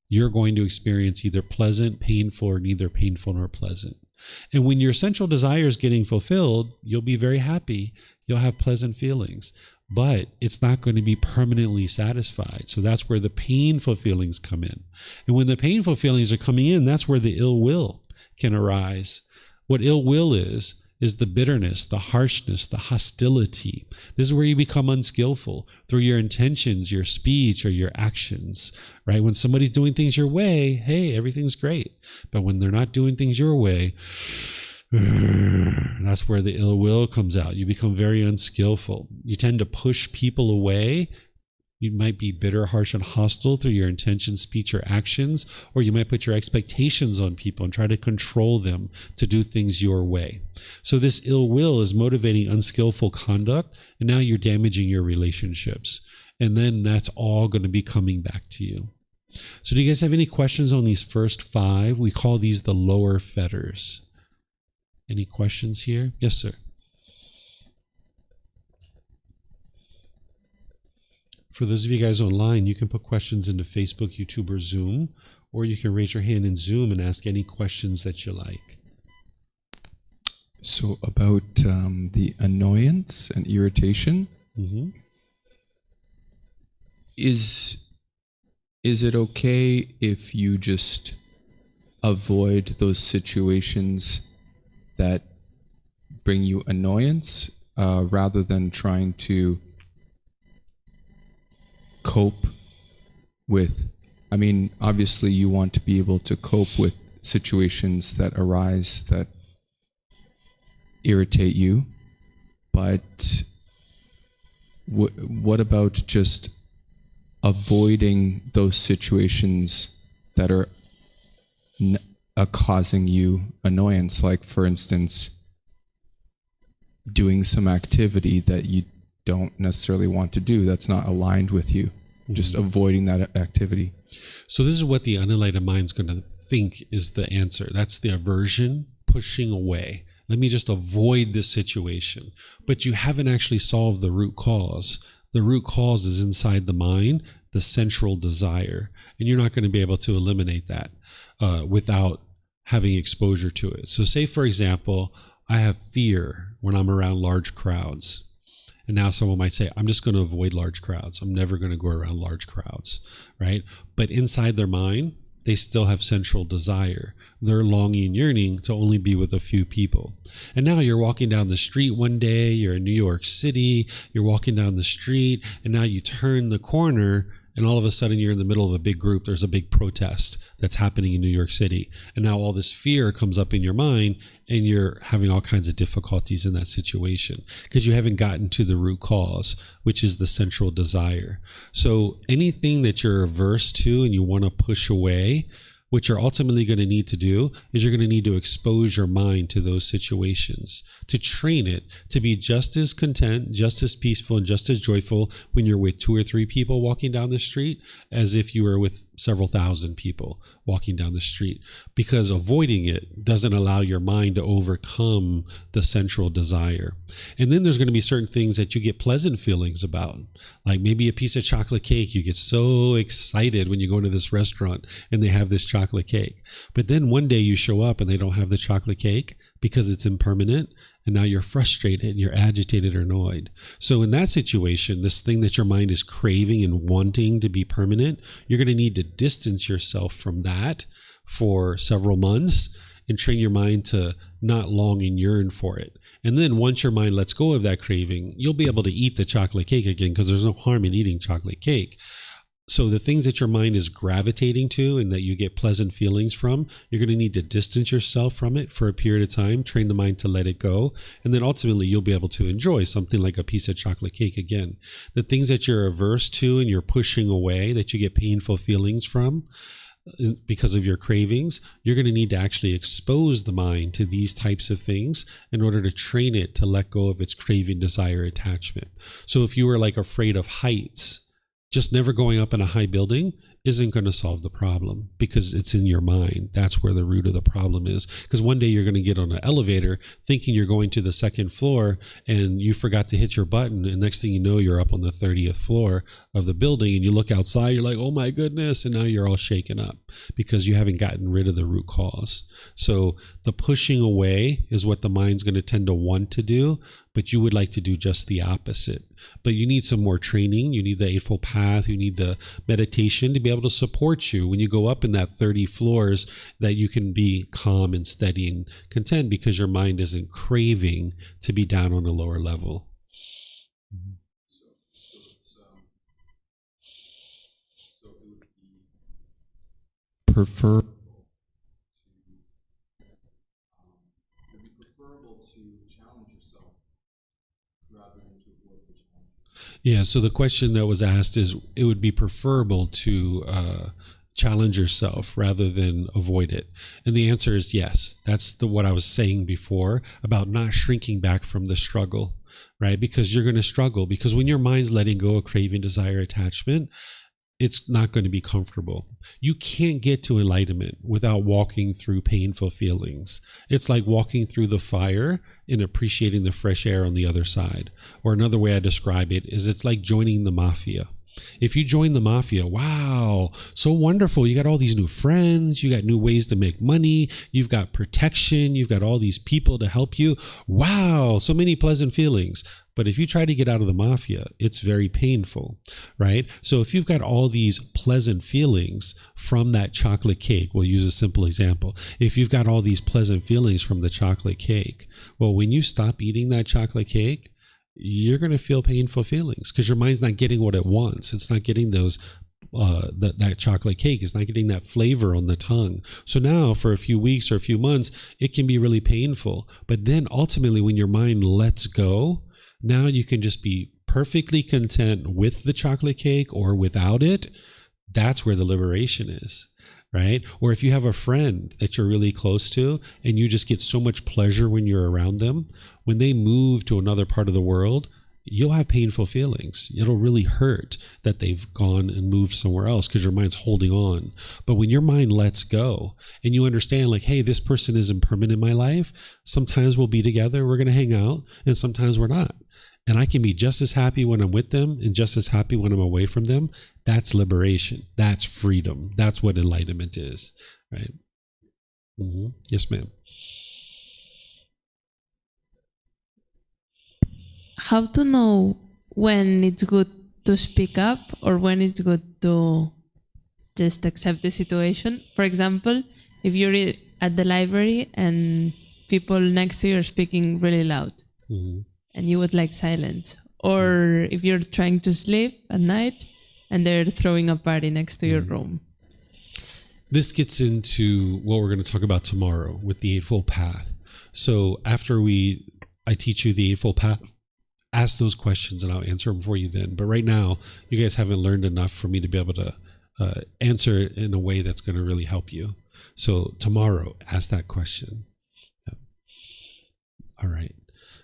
you're going to experience either pleasant, painful, or neither painful nor pleasant. And when your sensual desire is getting fulfilled, you'll be very happy. You'll have pleasant feelings, but it's not going to be permanently satisfied. So that's where the painful feelings come in. And when the painful feelings are coming in, that's where the ill will can arise. What ill will is the bitterness, the harshness, the hostility. This is where you become unskillful through your intentions, your speech, or your actions, right? When somebody's doing things your way, hey, everything's great. But when they're not doing things your way, that's where the ill will comes out. You become very unskillful. You tend to push people away. You might be bitter, harsh, and hostile through your intentions, speech, or actions, or you might put your expectations on people and try to control them to do things your way. So this ill will is motivating unskillful conduct, and now you're damaging your relationships. And then that's all going to be coming back to you. So do you guys have any questions on these first 5? We call these the lower fetters. Any questions here? Yes, sir. For those of you guys online, you can put questions into Facebook, YouTube, or Zoom, or you can raise your hand in Zoom and ask any questions that you like. So about the annoyance and irritation, is it okay if you just avoid those situations that bring you annoyance rather than trying to cope with, obviously you want to be able to cope with situations that arise that irritate you, but what about just avoiding those situations that are causing you annoyance? Like, for instance, doing some activity that you don't necessarily want to do, that's not aligned with you, just avoiding that activity. So this is what the unenlightened mind's going to think is the answer. That's the aversion, pushing away. Let me just avoid this situation. But you haven't actually solved the root cause. The root cause is inside the mind, the sensual desire. And you're not going to be able to eliminate that without having exposure to it. So say, for example, I have fear when I'm around large crowds. And now someone might say, I'm just going to avoid large crowds. I'm never going to go around large crowds, right? But inside their mind, they still have sensual desire. They're longing and yearning to only be with a few people. And now you're walking down the street one day, you're in New York City, you're walking down the street, and now you turn the corner and all of a sudden you're in the middle of a big group. There's a big protest that's happening in New York City. And now all this fear comes up in your mind and you're having all kinds of difficulties in that situation because you haven't gotten to the root cause, which is the central desire. So anything that you're averse to and you want to push away, what you're ultimately going to need to do is you're going to need to expose your mind to those situations, to train it to be just as content, just as peaceful, and just as joyful when you're with 2 or 3 people walking down the street as if you were with several thousand people walking down the street. Because avoiding it doesn't allow your mind to overcome the central desire. And then there's going to be certain things that you get pleasant feelings about, like maybe a piece of chocolate cake. You get so excited when you go to this restaurant and they have this chocolate cake. But then one day you show up and they don't have the chocolate cake because it's impermanent. And now you're frustrated, you're agitated or annoyed. So in that situation, this thing that your mind is craving and wanting to be permanent, you're going to need to distance yourself from that for several months and train your mind to not long and yearn for it. And then once your mind lets go of that craving, you'll be able to eat the chocolate cake again because there's no harm in eating chocolate cake. So the things that your mind is gravitating to and that you get pleasant feelings from, you're going to need to distance yourself from it for a period of time, train the mind to let it go. And then ultimately you'll be able to enjoy something like a piece of chocolate cake again. The things that you're averse to and you're pushing away, that you get painful feelings from because of your cravings, you're going to need to actually expose the mind to these types of things in order to train it to let go of its craving, desire, attachment. So if you were like afraid of heights, just never going up in a high building isn't going to solve the problem because it's in your mind. That's where the root of the problem is. Because one day you're going to get on an elevator thinking you're going to the 2nd floor and you forgot to hit your button. And next thing you know, you're up on the 30th floor of the building and you look outside, you're like, oh my goodness. And now you're all shaken up because you haven't gotten rid of the root cause. So the pushing away is what the mind's going to tend to want to do, but you would like to do just the opposite. But you need some more training. You need the Eightfold Path. You need the meditation to be able to support you when you go up in that 30 floors, that you can be calm and steady and content because your mind isn't craving to be down on a lower level. So it would be preferable to challenge yourself rather than to avoid the challenge. Yeah, so the question that was asked is, it would be preferable to challenge yourself rather than avoid it. And the answer is yes. That's what I was saying before about not shrinking back from the struggle, right? Because you're going to struggle, because when your mind's letting go of craving, desire, attachment, it's not going to be comfortable. You can't get to enlightenment without walking through painful feelings. It's like walking through the fire and appreciating the fresh air on the other side. Or another way I describe it is it's like joining the mafia. If you join the mafia, wow, so wonderful. You got all these new friends. You got new ways to make money. You've got protection. You've got all these people to help you. Wow, so many pleasant feelings. But if you try to get out of the mafia, it's very painful, right? So if you've got all these pleasant feelings from that chocolate cake, we'll use a simple example. If you've got all these pleasant feelings from the chocolate cake, well, when you stop eating that chocolate cake, you're going to feel painful feelings because your mind's not getting what it wants. It's not getting those that chocolate cake. It's not getting that flavor on the tongue. So now for a few weeks or a few months, it can be really painful. But then ultimately when your mind lets go, now you can just be perfectly content with the chocolate cake or without it. That's where the liberation is. Right? Or if you have a friend that you're really close to and you just get so much pleasure when you're around them, when they move to another part of the world, you'll have painful feelings. It'll really hurt that they've gone and moved somewhere else because your mind's holding on. But when your mind lets go and you understand like, hey, this person is impermanent in my life. Sometimes we'll be together, we're going to hang out, and sometimes we're not. And I can be just as happy when I'm with them and just as happy when I'm away from them. That's liberation. That's freedom. That's what enlightenment is, right? Mm-hmm. Yes, ma'am. How to know when it's good to speak up or when it's good to just accept the situation? For example, if you're at the library and people next to you are speaking really loud, mm-hmm. and you would like silence. Or if you're trying to sleep at night and they're throwing a party next to your room. This gets into what we're going to talk about tomorrow with the Eightfold Path. So after I teach you the Eightfold Path, ask those questions and I'll answer them for you then. But right now, you guys haven't learned enough for me to be able to answer it in a way that's going to really help you. So tomorrow, ask that question. Yep. All right.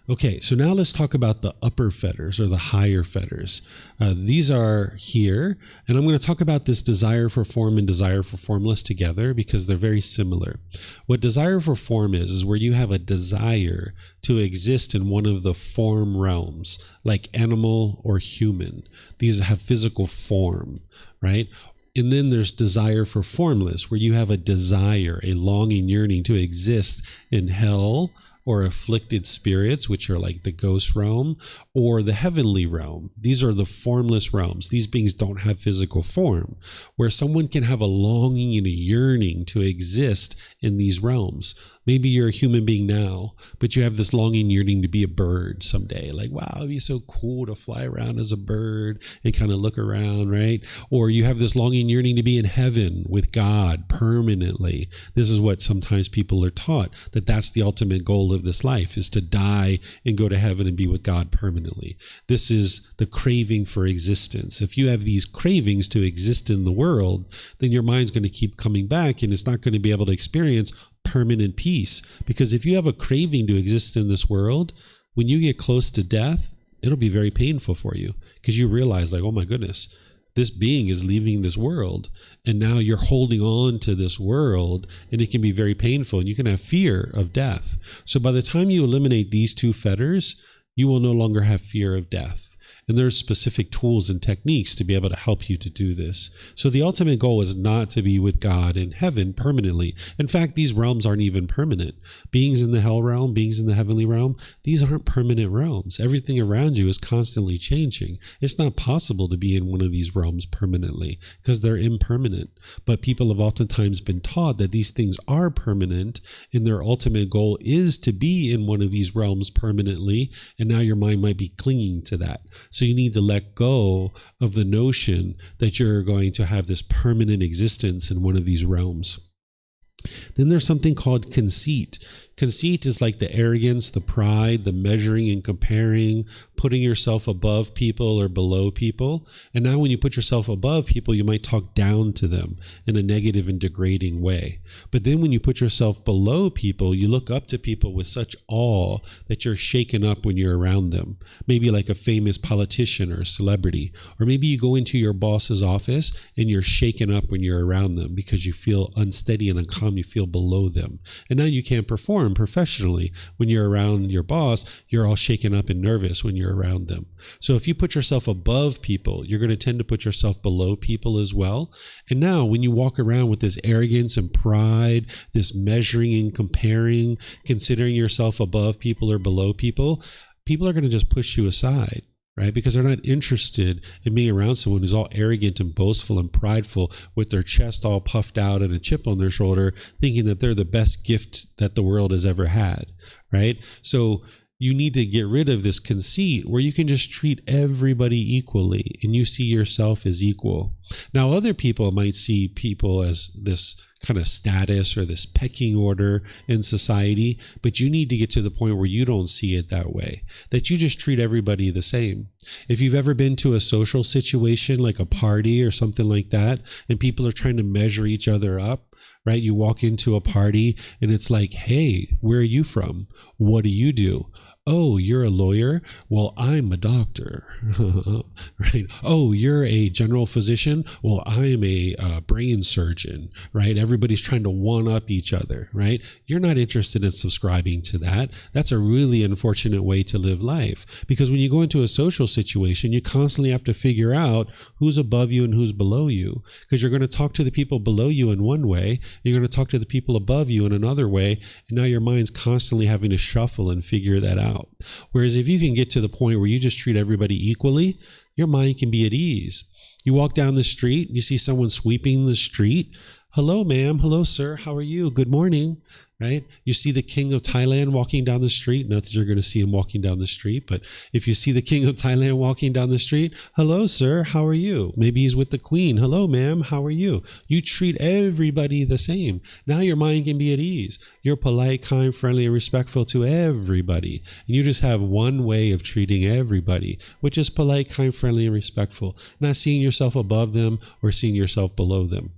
Okay, so now let's talk about the upper fetters or the higher fetters. These are here, and I'm going to talk about this desire for form and desire for formless together because they're very similar. What desire for form is where you have a desire to exist in one of the form realms, like animal or human. These have physical form, right? And then there's desire for formless, where you have a desire, a longing, yearning to exist in hell, or afflicted spirits, which are like the ghost realm, or the heavenly realm. These are the formless realms. These beings don't have physical form, where someone can have a longing and a yearning to exist in these realms. Maybe you're a human being now, but you have this longing, yearning to be a bird someday. Like, wow, it'd be so cool to fly around as a bird and kind of look around, right? Or you have this longing, yearning to be in heaven with God permanently. This is what sometimes people are taught, that that's the ultimate goal of this life, is to die and go to heaven and be with God permanently. This is the craving for existence. If you have these cravings to exist in the world, then your mind's going to keep coming back and it's not going to be able to experience permanent peace. Because if you have a craving to exist in this world, when you get close to death, it'll be very painful for you because you realize, like, oh my goodness, this being is leaving this world and now you're holding on to this world, and it can be very painful and you can have fear of death. So by the time you eliminate these two fetters, you will no longer have fear of death. And there's specific tools and techniques to be able to help you to do this. So the ultimate goal is not to be with God in heaven permanently. In fact, these realms aren't even permanent. Beings in the hell realm, beings in the heavenly realm, these aren't permanent realms. Everything around you is constantly changing. It's not possible to be in one of these realms permanently because they're impermanent. But people have oftentimes been taught that these things are permanent and their ultimate goal is to be in one of these realms permanently. And now your mind might be clinging to that. So you need to let go of the notion that you're going to have this permanent existence in one of these realms. Then there's something called conceit. Conceit is like the arrogance, the pride, the measuring and comparing, putting yourself above people or below people. And now when you put yourself above people, you might talk down to them in a negative and degrading way. But then when you put yourself below people, you look up to people with such awe that you're shaken up when you're around them. Maybe like a famous politician or a celebrity. Or maybe you go into your boss's office and you're shaken up when you're around them because you feel unsteady and uncalm, you feel below them. And now you can't perform professionally. When you're around your boss, you're all shaken up and nervous when you're around them. So if you put yourself above people, you're going to tend to put yourself below people as well. And now when you walk around with this arrogance and pride, this measuring and comparing, considering yourself above people or below people, people are going to just push you aside. Right? Because they're not interested in being around someone who's all arrogant and boastful and prideful with their chest all puffed out and a chip on their shoulder, thinking that they're the best gift that the world has ever had. Right? So you need to get rid of this conceit where you can just treat everybody equally and you see yourself as equal. Now, other people might see people as this kind of status or this pecking order in society, but you need to get to the point where you don't see it that way, that you just treat everybody the same. If you've ever been to a social situation like a party or something like that, and people are trying to measure each other up, right? You walk into a party and it's like, hey, where are you from? What do you do? Oh, you're a lawyer? Well, I'm a doctor, right? Oh, you're a general physician? Well, I'm a brain surgeon, right? Everybody's trying to one-up each other, right? You're not interested in subscribing to that. That's a really unfortunate way to live life, because when you go into a social situation, you constantly have to figure out who's above you and who's below you, because you're going to talk to the people below you in one way, and you're going to talk to the people above you in another way, and now your mind's constantly having to shuffle and figure that out. Whereas if you can get to the point where you just treat everybody equally, your mind can be at ease. You walk down the street, you see someone sweeping the street. Hello, ma'am. Hello, sir. How are you? Good morning. right? You see the king of Thailand walking down the street. Not that you're going to see him walking down the street, but if you see the king of Thailand walking down the street, hello, sir, how are you? Maybe he's with the queen. Hello, ma'am, how are you? You treat everybody the same. Now your mind can be at ease. You're polite, kind, friendly, and respectful to everybody. And you just have one way of treating everybody, which is polite, kind, friendly, and respectful. Not seeing yourself above them or seeing yourself below them.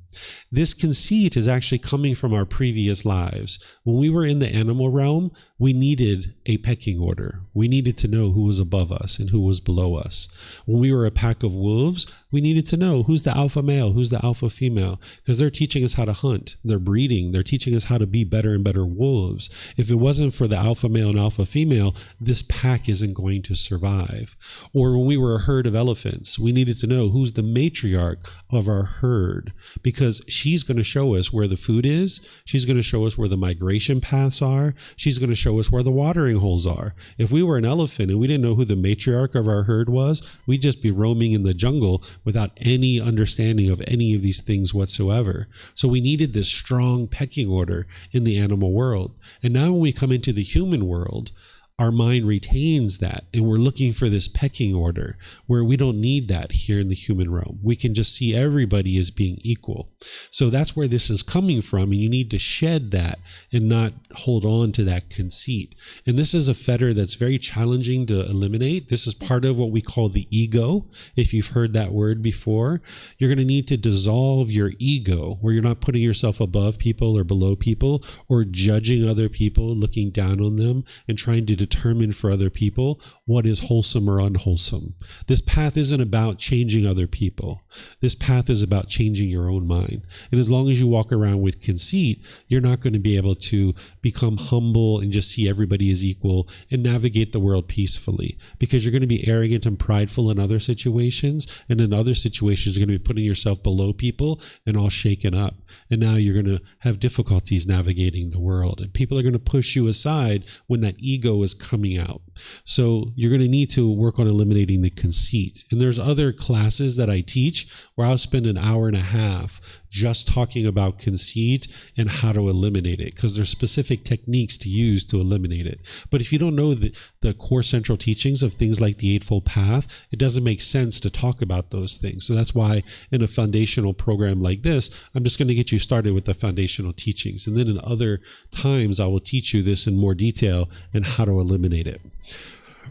This conceit is actually coming from our previous lives. When we were in the animal realm, we needed a pecking order. We needed to know who was above us and who was below us. When we were a pack of wolves, we needed to know who's the alpha male, who's the alpha female, because they're teaching us how to hunt. They're breeding. They're teaching us how to be better and better wolves. If it wasn't for the alpha male and alpha female, this pack isn't going to survive. Or when we were a herd of elephants, we needed to know who's the matriarch of our herd, because she's going to show us where the food is. She's going to show us where the migration paths are. She's going to show us where the watering holes are. If we were an elephant and we didn't know who the matriarch of our herd was, we'd just be roaming in the jungle without any understanding of any of these things whatsoever. So we needed this strong pecking order in the animal world. And now when we come into the human world, our mind retains that, and we're looking for this pecking order where we don't need that here in the human realm. We can just see everybody as being equal. So that's where this is coming from, and you need to shed that and not hold on to that conceit. And this is a fetter that's very challenging to eliminate. This is part of what we call the ego. If you've heard that word before, you're going to need to dissolve your ego, where you're not putting yourself above people or below people or judging other people, looking down on them, and trying to determine for other people what is wholesome or unwholesome. This path isn't about changing other people. This path is about changing your own mind. And as long as you walk around with conceit, you're not going to be able to become humble and just see everybody as equal and navigate the world peacefully, because you're going to be arrogant and prideful in other situations, and in other situations you're going to be putting yourself below people and all shaken up. And now you're going to have difficulties navigating the world, and people are going to push you aside when that ego is coming out. So you're going to need to work on eliminating the conceit. And there's other classes that I teach where I'll spend an hour and a half just talking about conceit and how to eliminate it, because there's specific techniques to use to eliminate it. But if you don't know the core central teachings of things like the Eightfold Path, it doesn't make sense to talk about those things. So that's why in a foundational program like this, I'm just going to get you started with the foundational teachings. And then in other times, I will teach you this in more detail and how to eliminate it.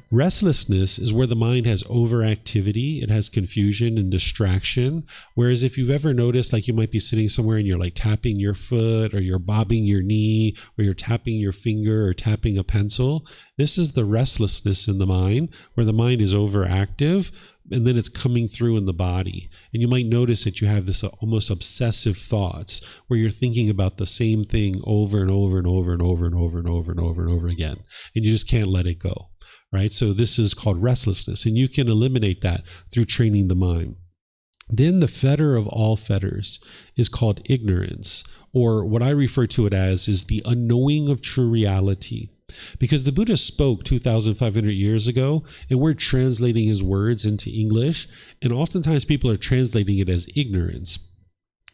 Restlessness is where the mind has overactivity, it has confusion and distraction. Whereas if you've ever noticed, like you might be sitting somewhere and you're like tapping your foot, or you're bobbing your knee, or you're tapping your finger or tapping a pencil, this is the restlessness in the mind, where the mind is overactive and then it's coming through in the body. And you might notice that you have this almost obsessive thoughts where you're thinking about the same thing over and over and over and over and over and over and over and over again, and you just can't let it go. Right? So this is called restlessness, and you can eliminate that through training the mind. Then the fetter of all fetters is called ignorance, or what I refer to it as is the unknowing of true reality. Because the Buddha spoke 2,500 years ago, and we're translating his words into English, and oftentimes people are translating it as ignorance.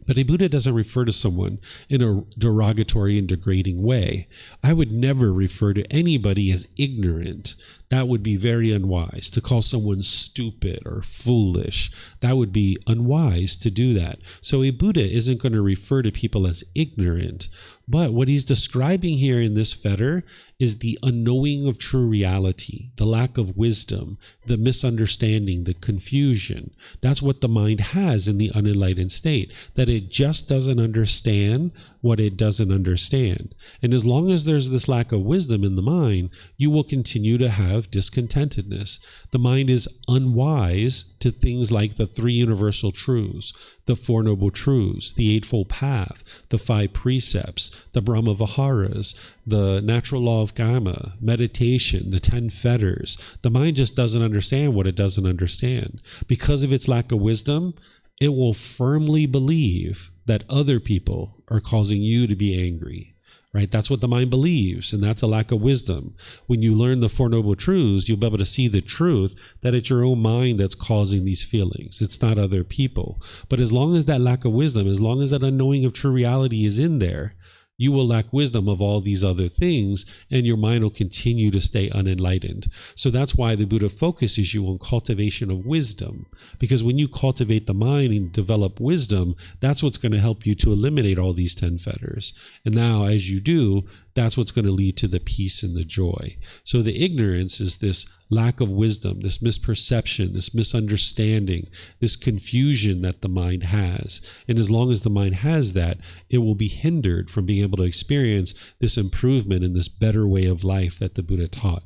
But a Buddha doesn't refer to someone in a derogatory and degrading way. I would never refer to anybody as ignorant. That would be very unwise. To call someone stupid or foolish, that would be unwise to do that. So a Buddha isn't going to refer to people as ignorant. But what he's describing here in this fetter is the unknowing of true reality, the lack of wisdom, the misunderstanding, the confusion. That's what the mind has in the unenlightened state, that it just doesn't understand what it doesn't understand. And as long as there's this lack of wisdom in the mind, you will continue to have discontentedness. The mind is unwise to things like the three universal truths, the Four Noble Truths, the Eightfold Path, the Five Precepts, the Brahma Viharas, the natural law of karma, meditation, the 10 fetters. The mind just doesn't understand what it doesn't understand. Because of its lack of wisdom, it will firmly believe that other people are causing you to be angry. Right? That's what the mind believes, and that's a lack of wisdom. When you learn the Four Noble Truths, you'll be able to see the truth that it's your own mind that's causing these feelings. It's not other people. But as long as that lack of wisdom, as long as that unknowing of true reality is in there, you will lack wisdom of all these other things, and your mind will continue to stay unenlightened. So that's why the Buddha focuses you on cultivation of wisdom, because when you cultivate the mind and develop wisdom, that's what's going to help you to eliminate all these 10 fetters. And now as you do, that's what's going to lead to the peace and the joy. So the ignorance is this lack of wisdom, this misperception, this misunderstanding, this confusion that the mind has. And as long as the mind has that, it will be hindered from being able to experience this improvement in this better way of life that the Buddha taught.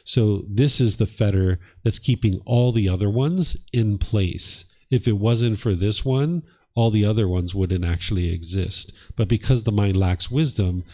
So this is the fetter that's keeping all the other ones in place. If it wasn't for this one, all the other ones wouldn't actually exist. But because the mind lacks wisdom,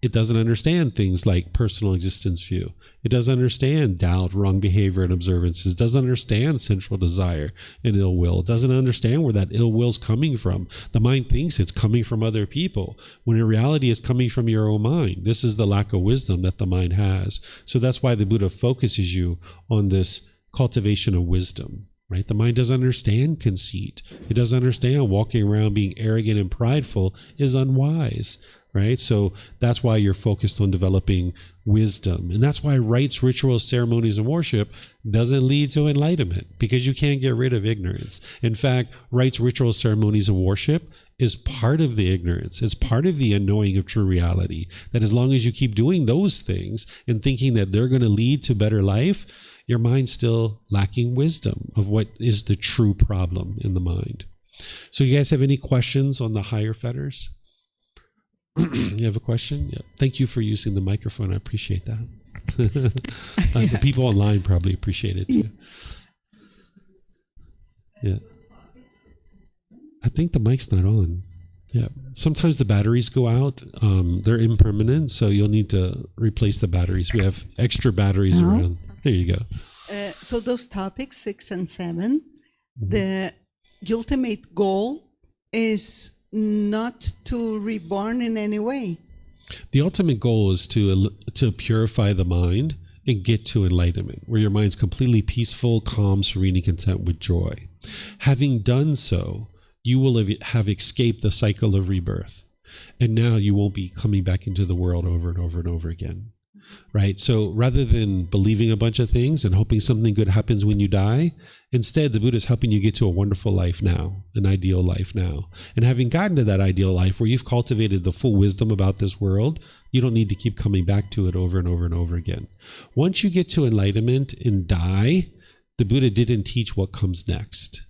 it doesn't understand things like personal existence view. It doesn't understand doubt, wrong behavior, and observances. It doesn't understand sensual desire and ill will. It doesn't understand where that ill will is coming from. The mind thinks it's coming from other people, when in reality it's coming from your own mind. This is the lack of wisdom that the mind has. So that's why the Buddha focuses you on this cultivation of wisdom. Right? The mind doesn't understand conceit. It doesn't understand walking around being arrogant and prideful is unwise. Right? So that's why you're focused on developing wisdom. And that's why rites, rituals, ceremonies, and worship doesn't lead to enlightenment, because you can't get rid of ignorance. In fact, rites, rituals, ceremonies, and worship is part of the ignorance. It's part of the unknowing of true reality. That as long as you keep doing those things and thinking that they're going to lead to better life, your mind's still lacking wisdom of what is the true problem in the mind. So you guys have any questions on the higher fetters? You have a question? Yeah. Thank you for using the microphone. I appreciate that. The people online probably appreciate it too. Yeah. I think the mic's not on. Yeah. Sometimes the batteries go out. They're impermanent, so you'll need to replace the batteries. We have extra batteries around. There you go. So those topics 6 and 7, the ultimate goal is not to reborn in any way. The ultimate goal is to purify the mind and get to enlightenment, where your mind's completely peaceful, calm, serene, and content with joy. Having done so, you will have escaped the cycle of rebirth. And now you won't be coming back into the world over and over and over again. Right? So rather than believing a bunch of things and hoping something good happens when you die, instead the Buddha is helping you get to a wonderful life now, an ideal life now. And having gotten to that ideal life where you've cultivated the full wisdom about this world, you don't need to keep coming back to it over and over and over again. Once you get to enlightenment and die, the Buddha didn't teach what comes next.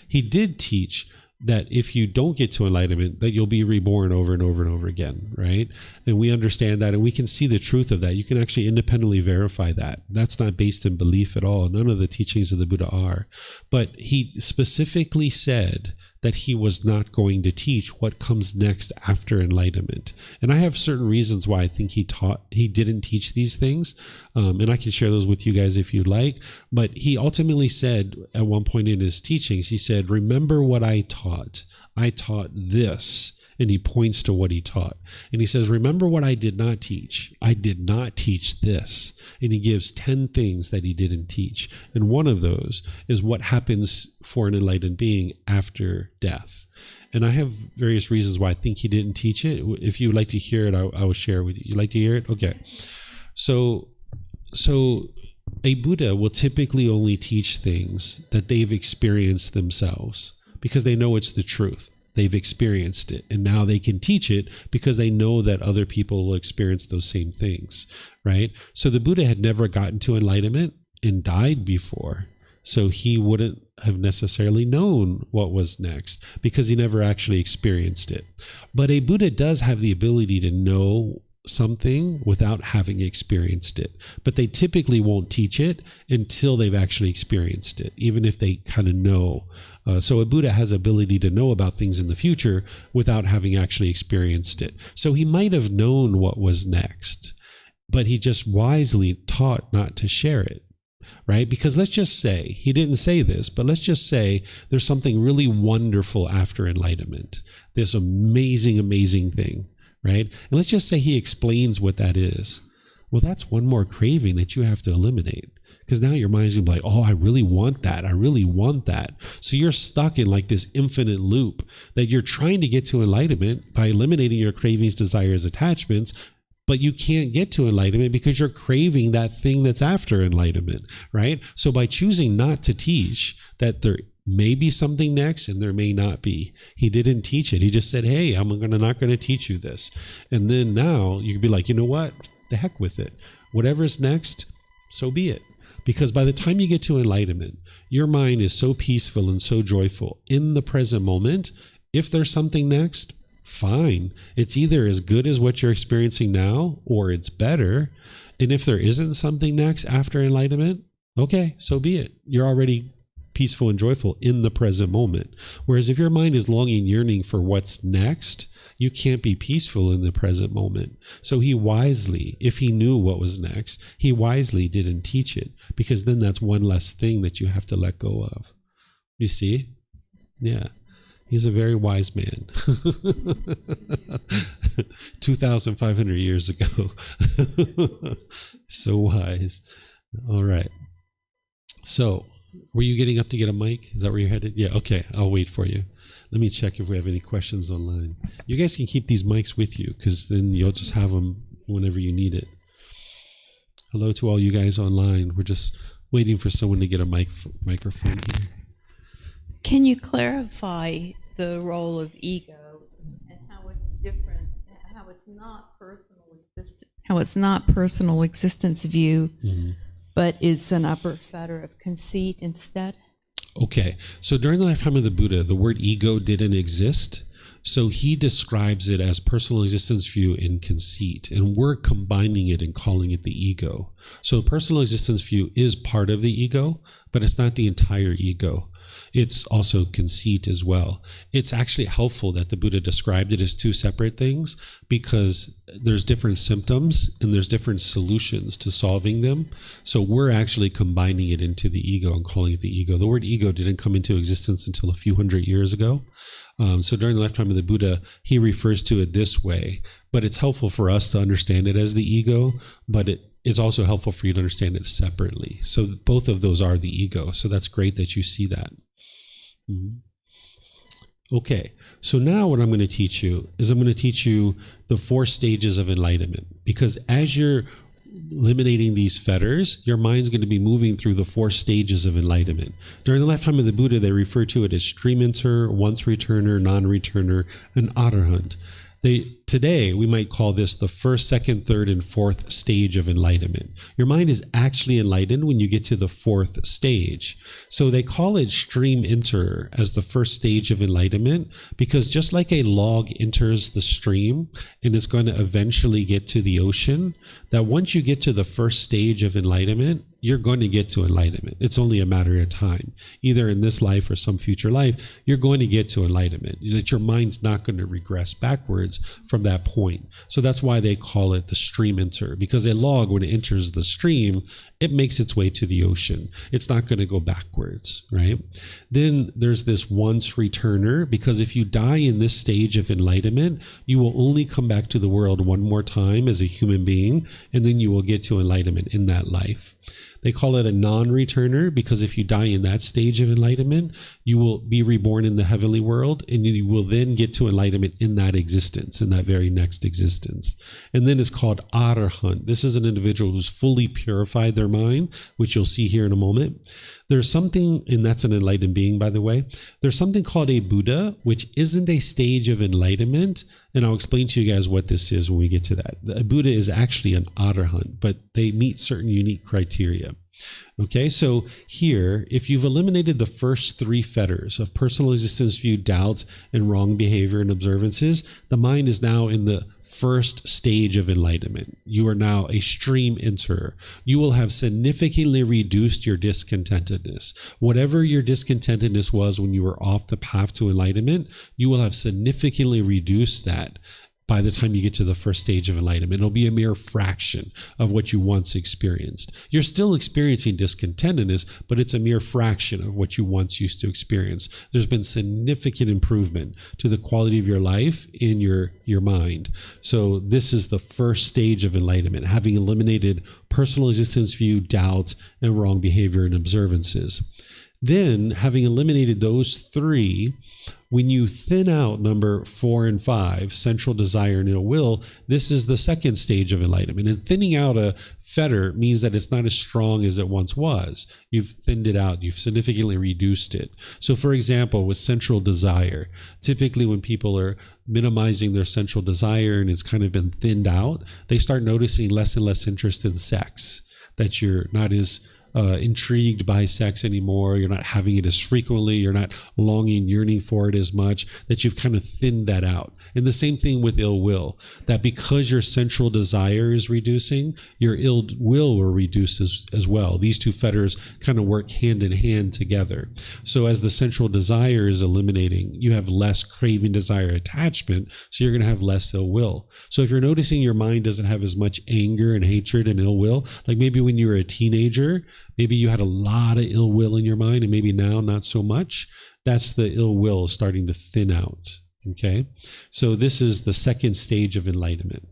He did teach that if you don't get to enlightenment, that you'll be reborn over and over and over again, right? And we understand that, and we can see the truth of that. You can actually independently verify that. That's not based in belief at all. None of the teachings of the Buddha are. But he specifically said that he was not going to teach what comes next after enlightenment. And I have certain reasons why I think he didn't teach these things. And I can share those with you guys if you'd like. But he ultimately said at one point in his teachings, he said, remember what I taught. I taught this. And he points to what he taught. And he says, remember what I did not teach. I did not teach this. And he gives 10 things that he didn't teach. And one of those is what happens for an enlightened being after death. And I have various reasons why I think he didn't teach it. If you would like to hear it, I will share with you. You like to hear it? Okay. So a Buddha will typically only teach things that they've experienced themselves, because they know it's the truth. They've experienced it, and now they can teach it because they know that other people will experience those same things, right? So the Buddha had never gotten to enlightenment and died before, so he wouldn't have necessarily known what was next because he never actually experienced it. But a Buddha does have the ability to know something without having experienced it, but they typically won't teach it until they've actually experienced it, even if they kind of know. So a Buddha has ability to know about things in the future without having actually experienced it. So he might have known what was next, but he just wisely taught not to share it. Right? Because let's just say, he didn't say this, but let's just say there's something really wonderful after enlightenment. This amazing, amazing thing. Right? And let's just say he explains what that is. Well, that's one more craving that you have to eliminate. Because now your mind's going to be like, oh, I really want that. I really want that. So you're stuck in like this infinite loop that you're trying to get to enlightenment by eliminating your cravings, desires, attachments, but you can't get to enlightenment because you're craving that thing that's after enlightenment, right? So by choosing not to teach that there may be something next and there may not be, he didn't teach it. He just said, hey, I'm not going to teach you this. And then now you can be like, you know what? The heck with it. Whatever's next, so be it. Because by the time you get to enlightenment, your mind is so peaceful and so joyful in the present moment. If there's something next, fine. It's either as good as what you're experiencing now or it's better. And if there isn't something next after enlightenment, okay, so be it. You're already peaceful and joyful in the present moment. Whereas if your mind is longing, yearning for what's next, you can't be peaceful in the present moment. So he wisely, if he knew what was next, he wisely didn't teach it, because then that's one less thing that you have to let go of. You see? Yeah. He's a very wise man. 2,500 years ago. So wise. All right. So, were you getting up to get a mic? Is that where you're headed? Yeah, okay. I'll wait for you. Let me check if we have any questions online. You guys can keep these mics with you, because then you'll just have them whenever you need it. Hello to all you guys online. We're just waiting for someone to get a microphone here. Can you clarify the role of ego and how it's different, how it's not personal existence view, but is an upper fetter of conceit instead? Okay, so during the lifetime of the Buddha, the word ego didn't exist. So he describes it as personal existence view and conceit, and we're combining it and calling it the ego. So personal existence view is part of the ego, but it's not the entire ego. It's also conceit as well. It's actually helpful that the Buddha described it as two separate things, because there's different symptoms and there's different solutions to solving them. So we're actually combining it into the ego and calling it the ego. The word ego didn't come into existence until a few hundred years ago. So during the lifetime of the Buddha, he refers to it this way, but it's helpful for us to understand it as the ego, but it's also helpful for you to understand it separately. So both of those are the ego. So that's great that you see that. Okay, so now what I'm going to teach you is I'm going to teach you the 4 stages of enlightenment, because as you're eliminating these fetters, your mind's going to be moving through the 4 stages of enlightenment. During the lifetime of the Buddha, they refer to it as stream enter, once returner, non-returner, and arahant. Today, we might call this the 1st, 2nd, 3rd, and 4th stage of enlightenment. Your mind is actually enlightened when you get to the 4th stage. So they call it stream enter as the 1st stage of enlightenment, because just like a log enters the stream and is going to eventually get to the ocean, that once you get to the 1st stage of enlightenment, you're going to get to enlightenment. It's only a matter of time. Either in this life or some future life, you're going to get to enlightenment. That your mind's not going to regress backwards from that point. So that's why they call it the stream enter, because a log, when it enters the stream, it makes its way to the ocean. It's not going to go backwards, right? Then there's this once returner, because if you die in this stage of enlightenment, you will only come back to the world one more time as a human being, and then you will get to enlightenment in that life. They call it a non-returner, because if you die in that stage of enlightenment, you will be reborn in the heavenly world, and you will then get to enlightenment in that existence, in that very next existence. And then it's called arahant. This is an individual who's fully purified their mind, which you'll see here in a moment. There's something, and that's an enlightened being, by the way. There's something called a Buddha, which isn't a stage of enlightenment, and I'll explain to you guys what this is when we get to that. A Buddha is actually an arahant, but they meet certain unique criteria. Okay, so here, if you've eliminated the first 3 fetters of personal existence view, doubt, and wrong behavior and observances, the mind is now in the 1st stage of enlightenment. You are now a stream enterer. You will have significantly reduced your discontentedness. Whatever your discontentedness was when you were off the path to enlightenment, you will have significantly reduced that by the time you get to the first stage of enlightenment. It'll be a mere fraction of what you once experienced. You're still experiencing discontentedness, but it's a mere fraction of what you once used to experience. There's been significant improvement to the quality of your life in your mind. So this is the first stage of enlightenment, having eliminated personal existence view, doubt, and wrong behavior and observances. Then, having eliminated those three, when you thin out number 4 and 5, sensual desire and ill will, this is the second stage of enlightenment. And thinning out a fetter means that it's not as strong as it once was. You've thinned it out. You've significantly reduced it. So, for example, with sensual desire, typically when people are minimizing their sensual desire and it's kind of been thinned out, they start noticing less and less interest in sex, that you're not as intrigued by sex anymore. You're not having it as frequently. You're not longing, yearning for it as much, that you've kind of thinned that out. And the same thing with ill will, that because your sensual desire is reducing, your ill will reduce as well. These two fetters kind of work hand in hand together. So as the sensual desire is eliminating, you have less craving, desire, attachment, so you're going to have less ill will. So if you're noticing your mind doesn't have as much anger and hatred and ill will, like maybe when you were a teenager, maybe you had a lot of ill will in your mind and maybe now not so much. That's the ill will starting to thin out. Okay. So this is the second stage of enlightenment.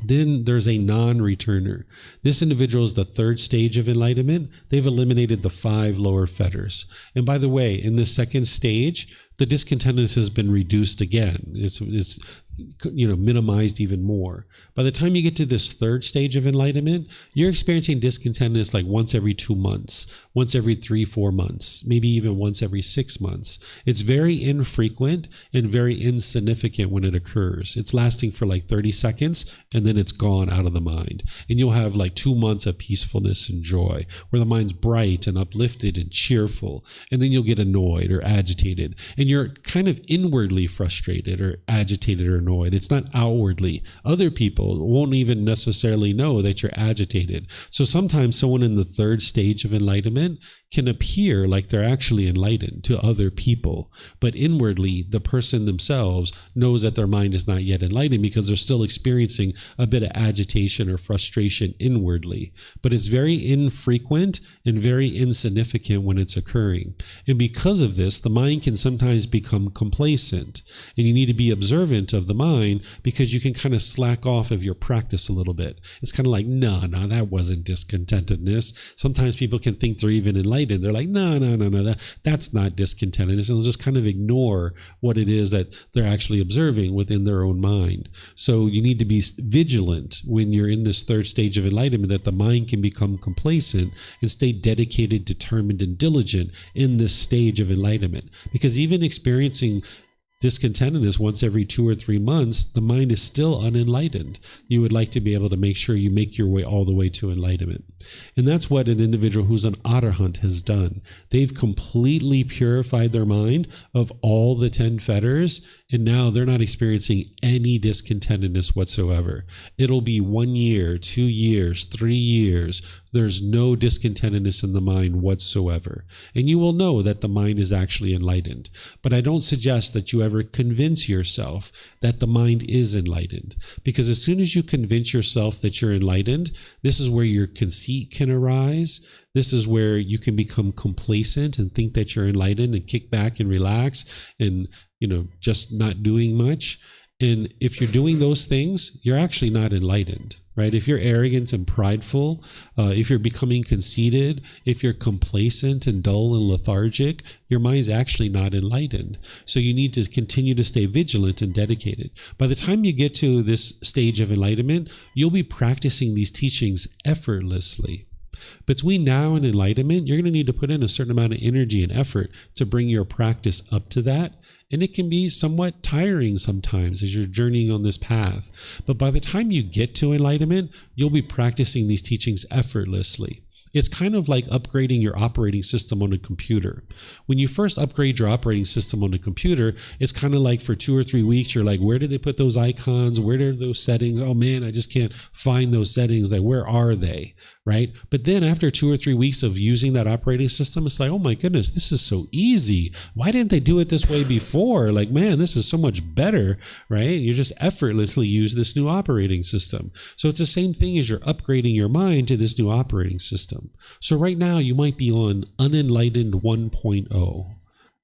Then there's a non-returner. This individual is the third stage of enlightenment. They've eliminated the 5 lower fetters. And by the way, in the second stage, the discontentedness has been reduced again. It's minimized even more. By the time you get to this third stage of enlightenment, you're experiencing discontentedness like once every 2 months, once every 3-4 months, maybe even once every 6 months. It's very infrequent and very insignificant when it occurs. It's lasting for like 30 seconds and then it's gone out of the mind. And you'll have like 2 months of peacefulness and joy where the mind's bright and uplifted and cheerful. And then you'll get annoyed or agitated. And you're kind of inwardly frustrated or agitated or annoyed. It's not outwardly. Other people won't even necessarily know that you're agitated. So sometimes someone in the third stage of enlightenment can appear like they're actually enlightened to other people, but inwardly the person themselves knows that their mind is not yet enlightened because they're still experiencing a bit of agitation or frustration inwardly. But it's very infrequent and very insignificant when it's occurring. And because of this, the mind can sometimes become complacent, and you need to be observant of the mind because you can kind of slack off of your practice a little bit. It's kind of like, no, that wasn't discontentedness. Sometimes people can think they're even enlightened. They're like, no, that's not discontentedness. And they'll just kind of ignore what it is that they're actually observing within their own mind. So you need to be vigilant when you're in this third stage of enlightenment, that the mind can become complacent and stay dedicated, determined, and diligent in this stage of enlightenment. Because even experiencing discontentedness once every 2 or 3 months, the mind is still unenlightened. You would like to be able to make sure you make your way all the way to enlightenment. And that's what an individual who's an arahant has done. They've completely purified their mind of all the 10 fetters, and now they're not experiencing any discontentedness whatsoever. It'll be 1 year, 2 years, 3 years. There's no discontentedness in the mind whatsoever. And you will know that the mind is actually enlightened. But I don't suggest that you ever convince yourself that the mind is enlightened. Because as soon as you convince yourself that you're enlightened, this is where your conceit can arise. This is where you can become complacent and think that you're enlightened and kick back and relax and, just not doing much. And if you're doing those things, you're actually not enlightened, right? If you're arrogant and prideful, if you're becoming conceited, if you're complacent and dull and lethargic, your mind's actually not enlightened. So you need to continue to stay vigilant and dedicated. By the time you get to this stage of enlightenment, you'll be practicing these teachings effortlessly. Between now and enlightenment, you're going to need to put in a certain amount of energy and effort to bring your practice up to that. And it can be somewhat tiring sometimes as you're journeying on this path. But by the time you get to enlightenment, you'll be practicing these teachings effortlessly. It's kind of like upgrading your operating system on a computer. When you first upgrade your operating system on a computer, it's kind of like for 2 or 3 weeks, you're like, where did they put those icons? Where are those settings? Oh man, I just can't find those settings. Like, where are they? right? But then after 2 or 3 weeks of using that operating system, it's like, oh my goodness, this is so easy. Why didn't they do it this way before? Like, man, this is so much better, right? You just effortlessly use this new operating system. So it's the same thing as you're upgrading your mind to this new operating system. So right now you might be on unenlightened 1.0.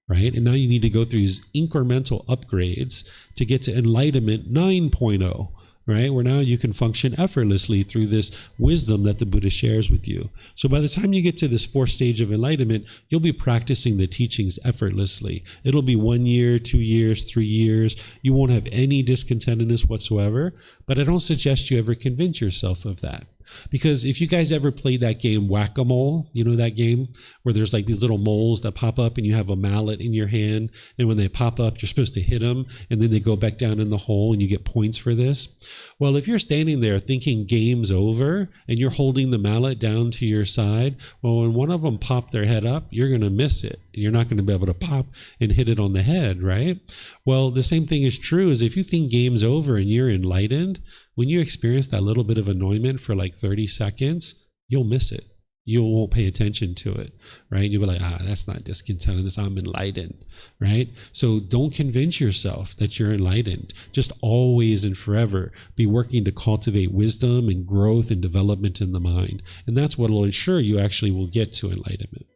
Right? And now you need to go through these incremental upgrades to get to enlightenment 9.0, right? Where now you can function effortlessly through this wisdom that the Buddha shares with you. So by the time you get to this 4th stage of enlightenment, you'll be practicing the teachings effortlessly. It'll be 1 year, 2 years, 3 years. You won't have any discontentedness whatsoever, but I don't suggest you ever convince yourself of that. Because if you guys ever played that game Whack-A-Mole, you know that game where there's like these little moles that pop up and you have a mallet in your hand, and when they pop up, you're supposed to hit them and then they go back down in the hole and you get points for this. Well, if you're standing there thinking game's over and you're holding the mallet down to your side, well, when one of them pop their head up, you're going to miss it. You're not going to be able to pop and hit it on the head, right? Well, the same thing is true as if you think game's over and you're enlightened, when you experience that little bit of annoyment for like 30 seconds, you'll miss it. You won't pay attention to it, right? You'll be like, that's not discontentedness, I'm enlightened, right? So don't convince yourself that you're enlightened. Just always and forever be working to cultivate wisdom and growth and development in the mind. And that's what will ensure you actually will get to enlightenment.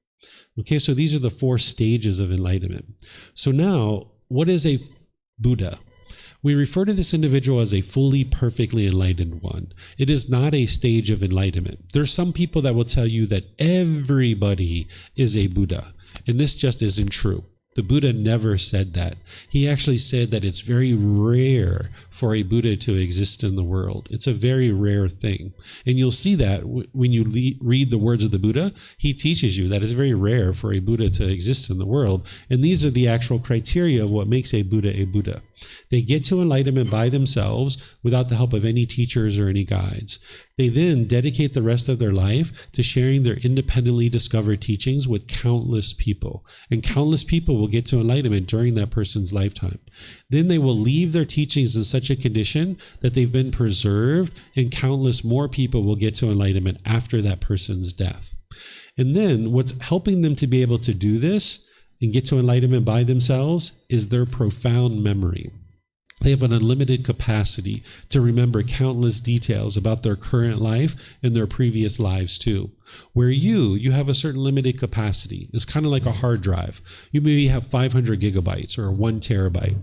Okay, so these are the 4 stages of enlightenment. So now, what is a Buddha? We refer to this individual as a fully, perfectly enlightened one. It is not a stage of enlightenment. There's some people that will tell you that everybody is a Buddha, and this just isn't true. The Buddha never said that. He actually said that it's very rare for a Buddha to exist in the world. It's a very rare thing. And you'll see that when you read the words of the Buddha. He teaches you that it's very rare for a Buddha to exist in the world. And these are the actual criteria of what makes a Buddha a Buddha. They get to enlightenment by themselves without the help of any teachers or any guides. They then dedicate the rest of their life to sharing their independently discovered teachings with countless people. And countless people will get to enlightenment during that person's lifetime. Then they will leave their teachings in such a condition that they've been preserved, and countless more people will get to enlightenment after that person's death. And then what's helping them to be able to do this and get to enlightenment by themselves is their profound memory. They have an unlimited capacity to remember countless details about their current life and their previous lives too. Where you have a certain limited capacity. It's kind of like a hard drive. You maybe have 500 gigabytes or 1 terabyte.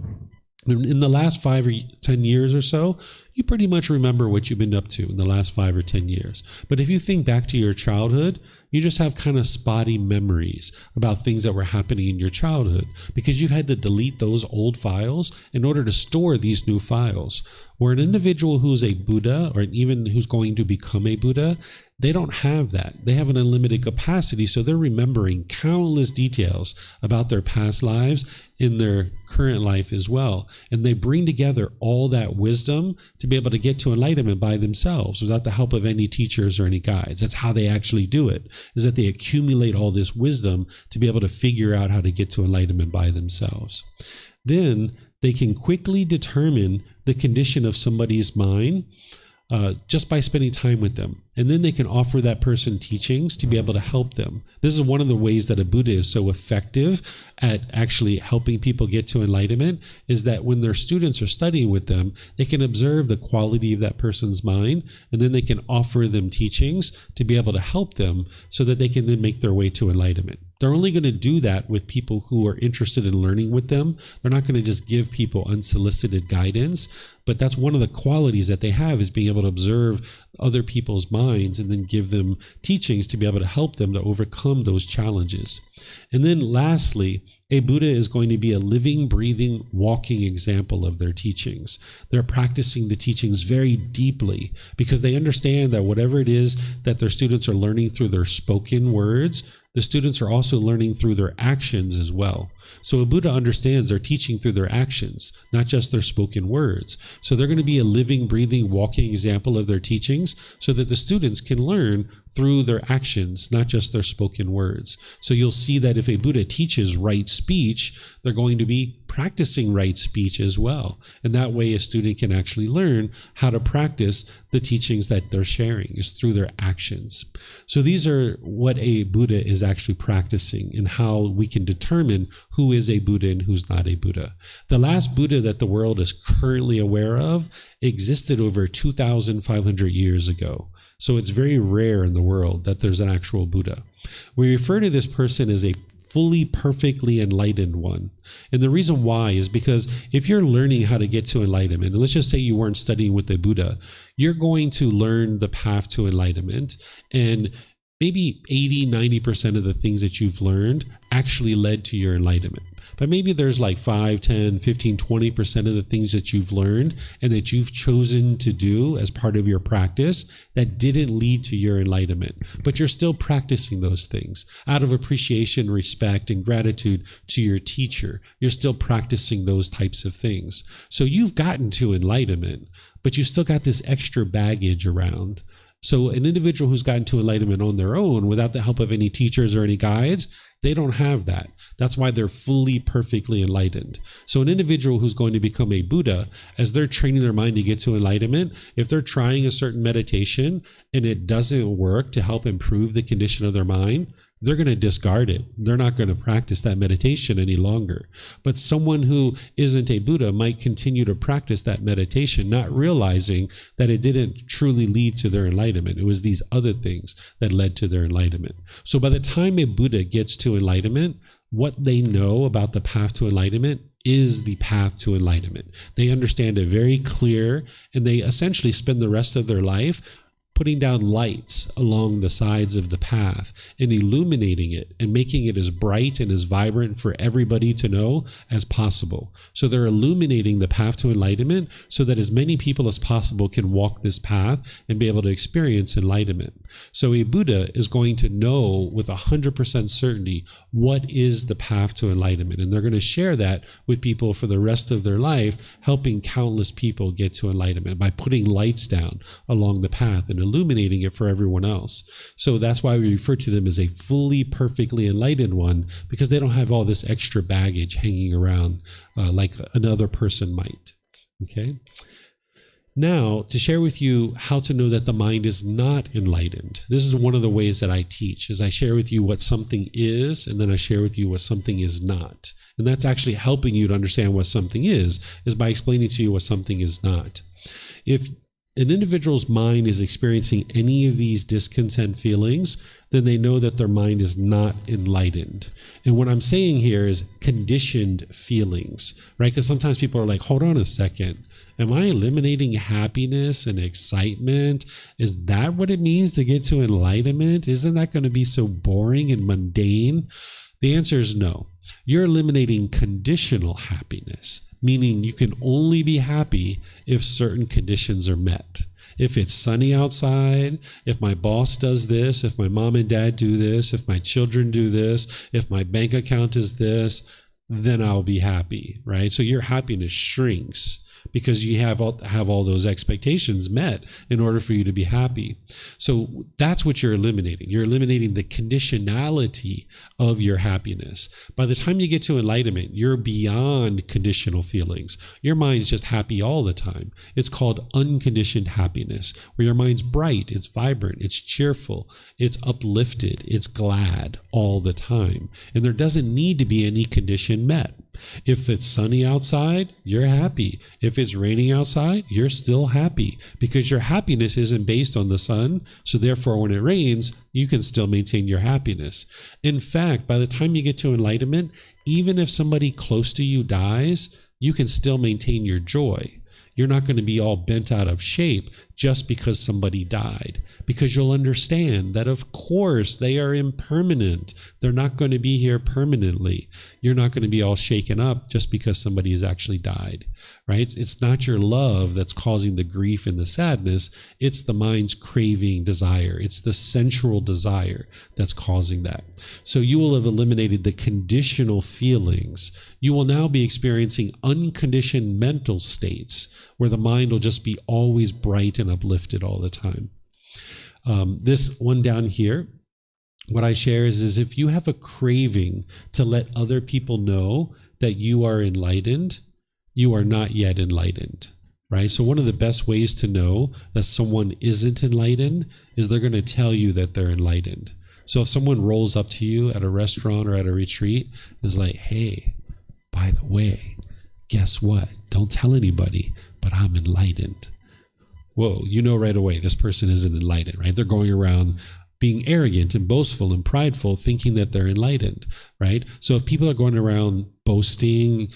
In the last 5 or 10 years or so, you pretty much remember what you've been up to in the last 5 or 10 years. But if you think back to your childhood, you just have kind of spotty memories about things that were happening in your childhood because you've had to delete those old files in order to store these new files. Where an individual who's a Buddha, or even who's going to become a Buddha, they don't have that. They have an unlimited capacity, so they're remembering countless details about their past lives in their current life as well. And they bring together all that wisdom to be able to get to enlightenment by themselves without the help of any teachers or any guides. That's how they actually do it, is that they accumulate all this wisdom to be able to figure out how to get to enlightenment by themselves. Then they can quickly determine the condition of somebody's mind just by spending time with them. And then they can offer that person teachings to be able to help them. This is one of the ways that a Buddha is so effective at actually helping people get to enlightenment, is that when their students are studying with them, they can observe the quality of that person's mind, and then they can offer them teachings to be able to help them so that they can then make their way to enlightenment. They're only going to do that with people who are interested in learning with them. They're not going to just give people unsolicited guidance, but that's one of the qualities that they have, is being able to observe other people's minds and then give them teachings to be able to help them to overcome those challenges. And then lastly, a Buddha is going to be a living, breathing, walking example of their teachings. They're practicing the teachings very deeply because they understand that whatever it is that their students are learning through their spoken words, the students are also learning through their actions as well. So a Buddha understands they're teaching through their actions, not just their spoken words. So they're going to be a living, breathing, walking example of their teachings so that the students can learn through their actions, not just their spoken words. So you'll see that if a Buddha teaches right speech, they're going to be practicing right speech as well. And that way a student can actually learn how to practice the teachings that they're sharing is through their actions. So these are what a Buddha is actually practicing and how we can determine who is a Buddha and who's not a Buddha. The last Buddha that the world is currently aware of existed over 2,500 years ago. So it's very rare in the world that there's an actual Buddha. We refer to this person as a fully perfectly enlightened one. And the reason why is because if you're learning how to get to enlightenment, and let's just say you weren't studying with the Buddha, you're going to learn the path to enlightenment, and maybe 80-90% of the things that you've learned actually led to your enlightenment. But maybe there's like 5, 10, 15, 20% of the things that you've learned and that you've chosen to do as part of your practice that didn't lead to your enlightenment. But you're still practicing those things out of appreciation, respect, and gratitude to your teacher. You're still practicing those types of things. So you've gotten to enlightenment, but you still got this extra baggage around. So an individual who's gotten to enlightenment on their own without the help of any teachers or any guides, they don't have that. That's why they're fully, perfectly enlightened. So an individual who's going to become a Buddha, as they're training their mind to get to enlightenment, if they're trying a certain meditation and it doesn't work to help improve the condition of their mind, they're going to discard it. They're not going to practice that meditation any longer. But someone who isn't a Buddha might continue to practice that meditation, not realizing that it didn't truly lead to their enlightenment. It was these other things that led to their enlightenment. So by the time a Buddha gets to enlightenment, what they know about the path to enlightenment is the path to enlightenment. They understand it very clear, and they essentially spend the rest of their life putting down lights along the sides of the path and illuminating it and making it as bright and as vibrant for everybody to know as possible. So they're illuminating the path to enlightenment so that as many people as possible can walk this path and be able to experience enlightenment. So a Buddha is going to know with 100% certainty what is the path to enlightenment. And they're going to share that with people for the rest of their life, helping countless people get to enlightenment by putting lights down along the path and illuminating it for everyone else. So that's why we refer to them as a fully, perfectly enlightened one, because they don't have all this extra baggage hanging around like another person might. Okay. Now, to share with you how to know that the mind is not enlightened. This is one of the ways that I teach, is I share with you what something is, and then I share with you what something is not. And that's actually helping you to understand what something is by explaining to you what something is not. If an individual's mind is experiencing any of these discontent feelings, then they know that their mind is not enlightened. And what I'm saying here is conditioned feelings, right? Because sometimes people are like, hold on a second. Am I eliminating happiness and excitement? Is that what it means to get to enlightenment? Isn't that going to be so boring and mundane? The answer is no. You're eliminating conditional happiness, meaning you can only be happy if certain conditions are met. If it's sunny outside, if my boss does this, if my mom and dad do this, if my children do this, if my bank account is this, then I'll be happy, right? So your happiness shrinks because you have all those expectations met in order for you to be happy. So that's what you're eliminating. You're eliminating the conditionality of your happiness. By the time you get to enlightenment, you're beyond conditional feelings. Your mind's just happy all the time. It's called unconditioned happiness, where your mind's bright, it's vibrant, it's cheerful, it's uplifted, it's glad all the time. And there doesn't need to be any condition met. If it's sunny outside, you're happy. If it's raining outside, you're still happy, because your happiness isn't based on the sun. So therefore, when it rains, you can still maintain your happiness. In fact, by the time you get to enlightenment, even if somebody close to you dies, you can still maintain your joy. You're not going to be all bent out of shape just because somebody died, because you'll understand that, of course, they are impermanent. They're not going to be here permanently. You're not going to be all shaken up just because somebody has actually died, right? It's not your love that's causing the grief and the sadness. It's the mind's craving desire. It's the sensual desire that's causing that. So you will have eliminated the conditional feelings. You will now be experiencing unconditioned mental states where the mind will just be always bright and uplifted all the time. This one down here, what I share is if you have a craving to let other people know that you are enlightened, you are not yet enlightened, right? So one of the best ways to know that someone isn't enlightened is they're going to tell you that they're enlightened. So if someone rolls up to you at a restaurant or at a retreat and is like, hey, by the way, guess what? Don't tell anybody, but I'm enlightened. Whoa, you know right away this person isn't enlightened, right? They're going around being arrogant and boastful and prideful, thinking that they're enlightened, right? So if people are going around boasting,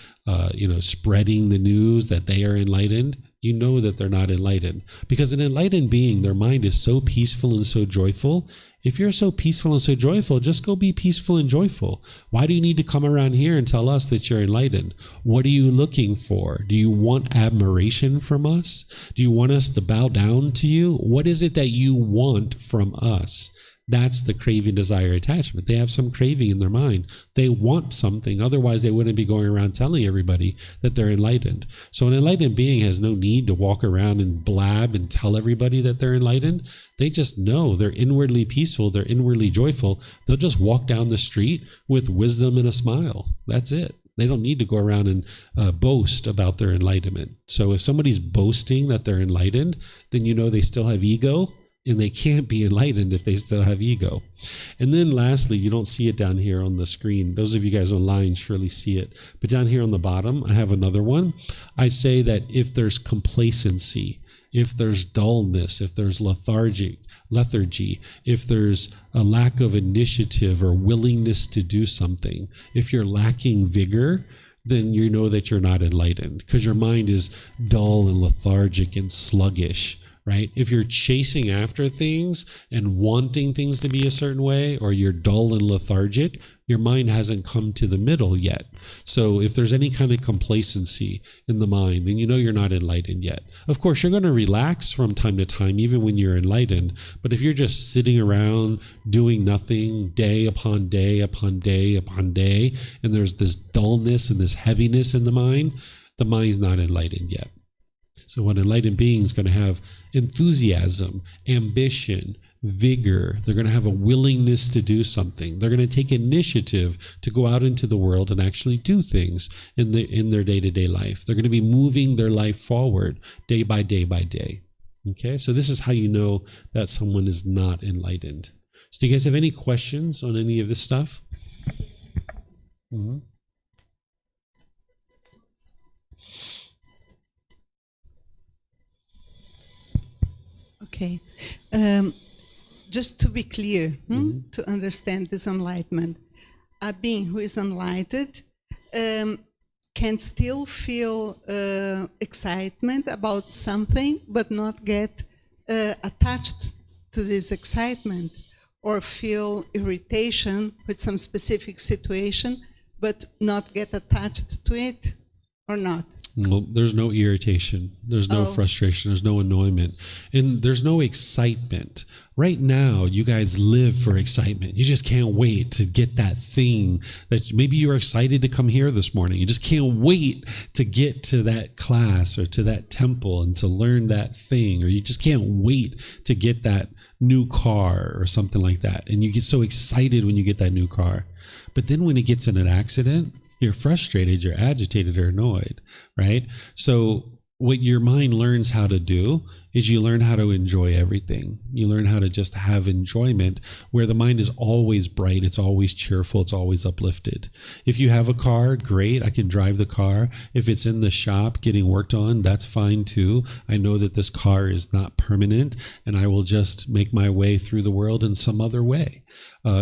spreading the news that they are enlightened, you know that they're not enlightened. Because an enlightened being, their mind is so peaceful and so joyful. If you're so peaceful and so joyful, just go be peaceful and joyful. Why do you need to come around here and tell us that you're enlightened? What are you looking for? Do you want admiration from us? Do you want us to bow down to you? What is it that you want from us? That's the craving, desire, attachment. They have some craving in their mind. They want something. Otherwise, they wouldn't be going around telling everybody that they're enlightened. So an enlightened being has no need to walk around and blab and tell everybody that they're enlightened. They just know they're inwardly peaceful. They're inwardly joyful. They'll just walk down the street with wisdom and a smile. That's it. They don't need to go around and boast about their enlightenment. So if somebody's boasting that they're enlightened, then you know they still have ego. And they can't be enlightened if they still have ego. And then lastly, you don't see it down here on the screen. Those of you guys online surely see it. But down here on the bottom, I have another one. I say that if there's complacency, if there's dullness, if there's lethargy, if there's a lack of initiative or willingness to do something, if you're lacking vigor, then you know that you're not enlightened because your mind is dull and lethargic and sluggish. Right? If you're chasing after things and wanting things to be a certain way, or you're dull and lethargic, your mind hasn't come to the middle yet. So if there's any kind of complacency in the mind, then you know you're not enlightened yet. Of course, you're going to relax from time to time, even when you're enlightened. But if you're just sitting around doing nothing day upon day upon day upon day, and there's this dullness and this heaviness in the mind's not enlightened yet. So an enlightened being is going to have enthusiasm, ambition, vigor. They're going to have a willingness to do something. They're going to take initiative to go out into the world and actually do things in their day-to-day life. They're going to be moving their life forward day by day by day. Okay, so this is how you know that someone is not enlightened. So do you guys have any questions on any of this stuff? Mm-hmm. Okay. Just to be clear, to understand this enlightenment, a being who is enlightened can still feel excitement about something, but not get attached to this excitement, or feel irritation with some specific situation, but not get attached to it, or not. Well, there's no irritation. There's no frustration. There's no annoyment. And there's no excitement. Right now, you guys live for excitement. You just can't wait to get that thing that maybe you're excited to come here this morning. You just can't wait to get to that class or to that temple and to learn that thing. Or you just can't wait to get that new car or something like that. And you get so excited when you get that new car. But then when it gets in an accident, you're frustrated, you're agitated or annoyed, right? So what your mind learns how to do is you learn how to enjoy everything. You learn how to just have enjoyment where the mind is always bright, it's always cheerful, it's always uplifted. If you have a car, great, I can drive the car. If it's in the shop getting worked on, that's fine too. I know that this car is not permanent and I will just make my way through the world in some other way.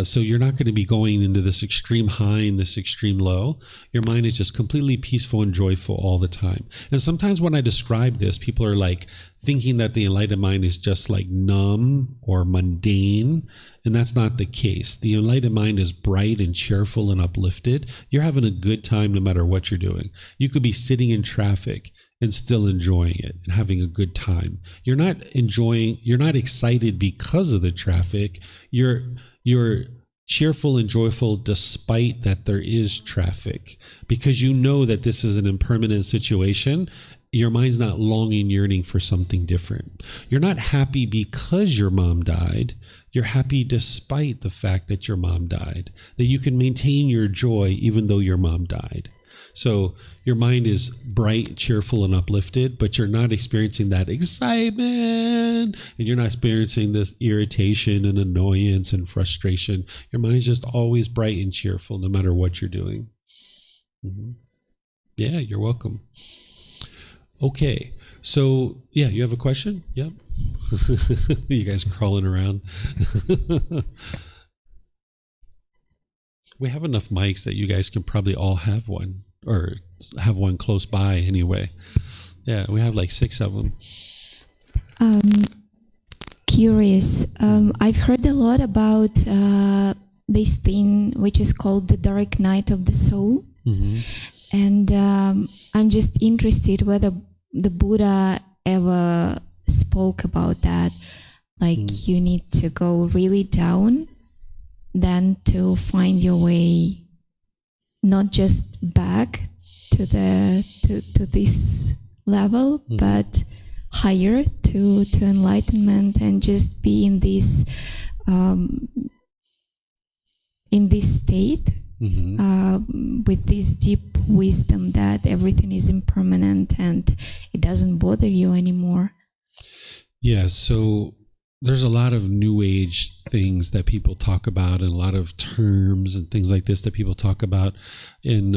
So you're not going to be going into this extreme high and this extreme low. Your mind is just completely peaceful and joyful all the time. And sometimes when I describe this, people are like, thinking that the enlightened mind is just like numb or mundane. And that's not the case. The enlightened mind is bright and cheerful and uplifted. You're having a good time no matter what you're doing. You could be sitting in traffic and still enjoying it and having a good time. You're not excited because of the traffic. You're cheerful and joyful despite that there is traffic, because you know that this is an impermanent situation. Your mind's not longing, yearning for something different. You're not happy because your mom died. You're happy despite the fact that your mom died, that you can maintain your joy even though your mom died. So your mind is bright, cheerful, and uplifted, but you're not experiencing that excitement, and you're not experiencing this irritation and annoyance and frustration. Your mind's just always bright and cheerful no matter what you're doing. Mm-hmm. Yeah, you're welcome. Okay, so yeah, you have a question? Yep. You guys crawling around. We have enough mics that you guys can probably all have one, or have one close by anyway. Yeah, we have like 6 of them. Curious. I've heard a lot about this thing which is called the dark night of the soul. Mm-hmm. And I'm just interested whether the Buddha ever spoke about that. Like you need to go really down then to find your way, not just back to this level, but higher to enlightenment, and just be in this state with this deep wisdom that everything is impermanent and it doesn't bother you anymore. Yeah, so there's a lot of new age things that people talk about, and a lot of terms and things like this that people talk about. And,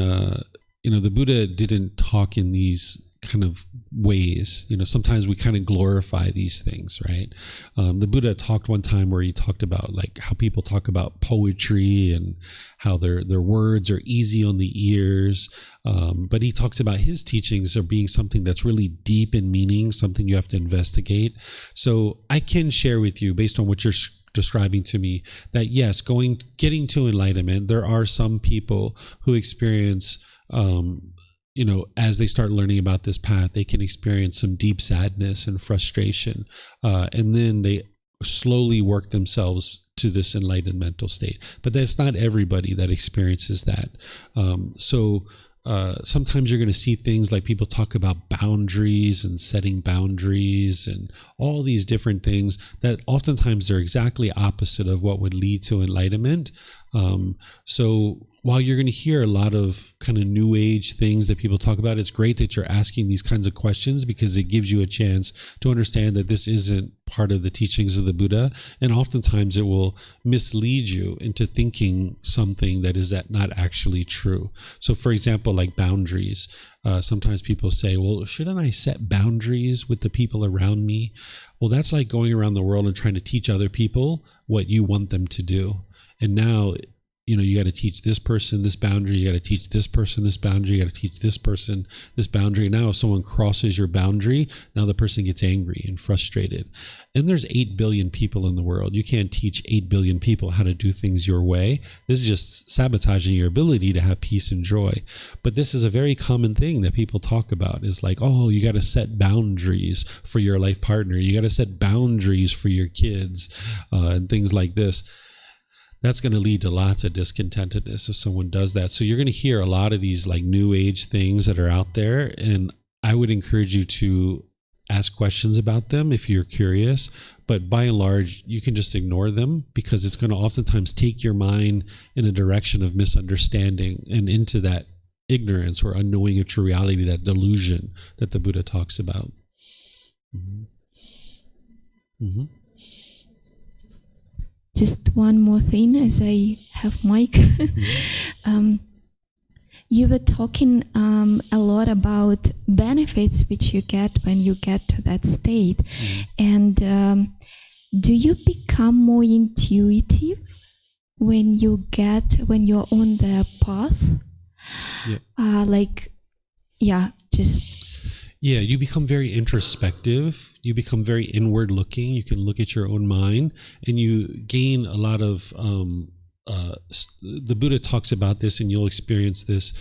the Buddha didn't talk in these kind of ways. Sometimes we kind of glorify these things, right? The Buddha talked one time where he talked about like how people talk about poetry and how their words are easy on the ears. But he talks about his teachings are being something that's really deep in meaning, something you have to investigate. So I can share with you, based on what you're describing to me, that yes, getting to enlightenment, there are some people who experience as they start learning about this path, they can experience some deep sadness and frustration. And then they slowly work themselves to this enlightened mental state. But that's not everybody that experiences that. Sometimes you're going to see things like people talk about boundaries and setting boundaries and all these different things that oftentimes they're exactly opposite of what would lead to enlightenment. So while you're going to hear a lot of kind of new age things that people talk about, it's great that you're asking these kinds of questions, because it gives you a chance to understand that this isn't part of the teachings of the Buddha. And oftentimes it will mislead you into thinking something that is not actually true. So for example, like boundaries, sometimes people say, well, shouldn't I set boundaries with the people around me? Well, that's like going around the world and trying to teach other people what you want them to do. And now, you got to teach this person this boundary. You got to teach this person this boundary. You got to teach this person this boundary. Now, if someone crosses your boundary, now the person gets angry and frustrated. And there's 8 billion people in the world. You can't teach 8 billion people how to do things your way. This is just sabotaging your ability to have peace and joy. But this is a very common thing that people talk about, is like, oh, you got to set boundaries for your life partner. You got to set boundaries for your kids and things like this. That's going to lead to lots of discontentedness if someone does that. So you're going to hear a lot of these like new age things that are out there. And I would encourage you to ask questions about them if you're curious. But by and large, you can just ignore them, because it's going to oftentimes take your mind in a direction of misunderstanding and into that ignorance or unknowing of true reality, that delusion that the Buddha talks about. Mm-hmm. Mm-hmm. Just one more thing, as I have mic. You were talking a lot about benefits which you get when you get to that state. And do you become more intuitive when you're on the path? Yeah. Yeah, you become very introspective. You become very inward looking. You can look at your own mind, and you gain a lot of. The Buddha talks about this, and you'll experience this.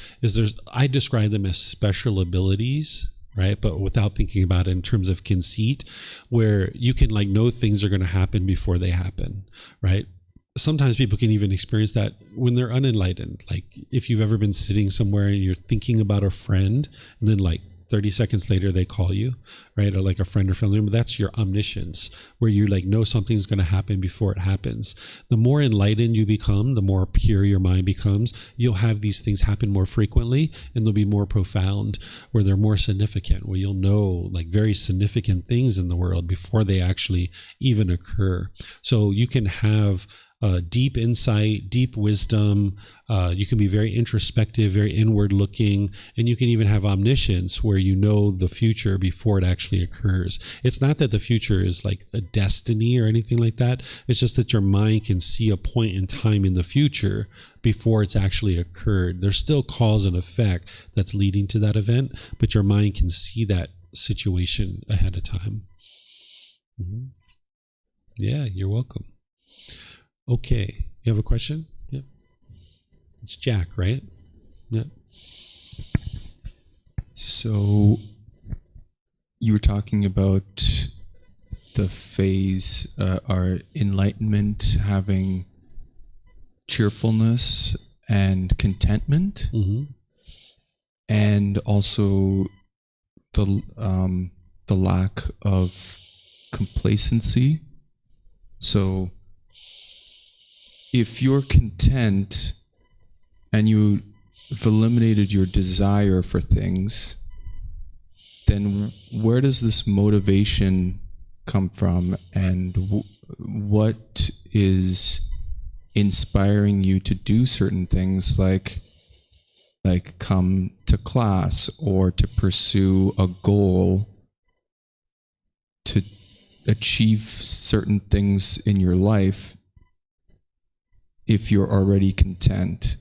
I describe them as special abilities, right? But without thinking about it in terms of conceit, where you can like know things are going to happen before they happen, right? Sometimes people can even experience that when they're unenlightened. Like if you've ever been sitting somewhere and you're thinking about a friend, and then like 30 seconds later they call you, right? Or like a friend or family member. That's your omniscience, where you like know something's going to happen before it happens. The more enlightened you become, the more pure your mind becomes, you'll have these things happen more frequently, and they'll be more profound, where they're more significant, where you'll know like very significant things in the world before they actually even occur. So you can have deep insight, deep wisdom. You can be very introspective, very inward looking, and you can even have omniscience, where you know the future before it actually occurs. It's not that the future is like a destiny or anything like that. It's just that your mind can see a point in time in the future before it's actually occurred. There's still cause and effect that's leading to that event, but your mind can see that situation ahead of time. Mm-hmm. Yeah, you're welcome. Okay, you have a question? Yep. It's Jack, right? Yep. So you were talking about the phase, our enlightenment, having cheerfulness and contentment, Mm-hmm. and also the lack of complacency. So if you're content and you've eliminated your desire for things, then where does this motivation come from, and what is inspiring you to do certain things, like come to class or to pursue a goal, to achieve certain things in your life, if you're already content?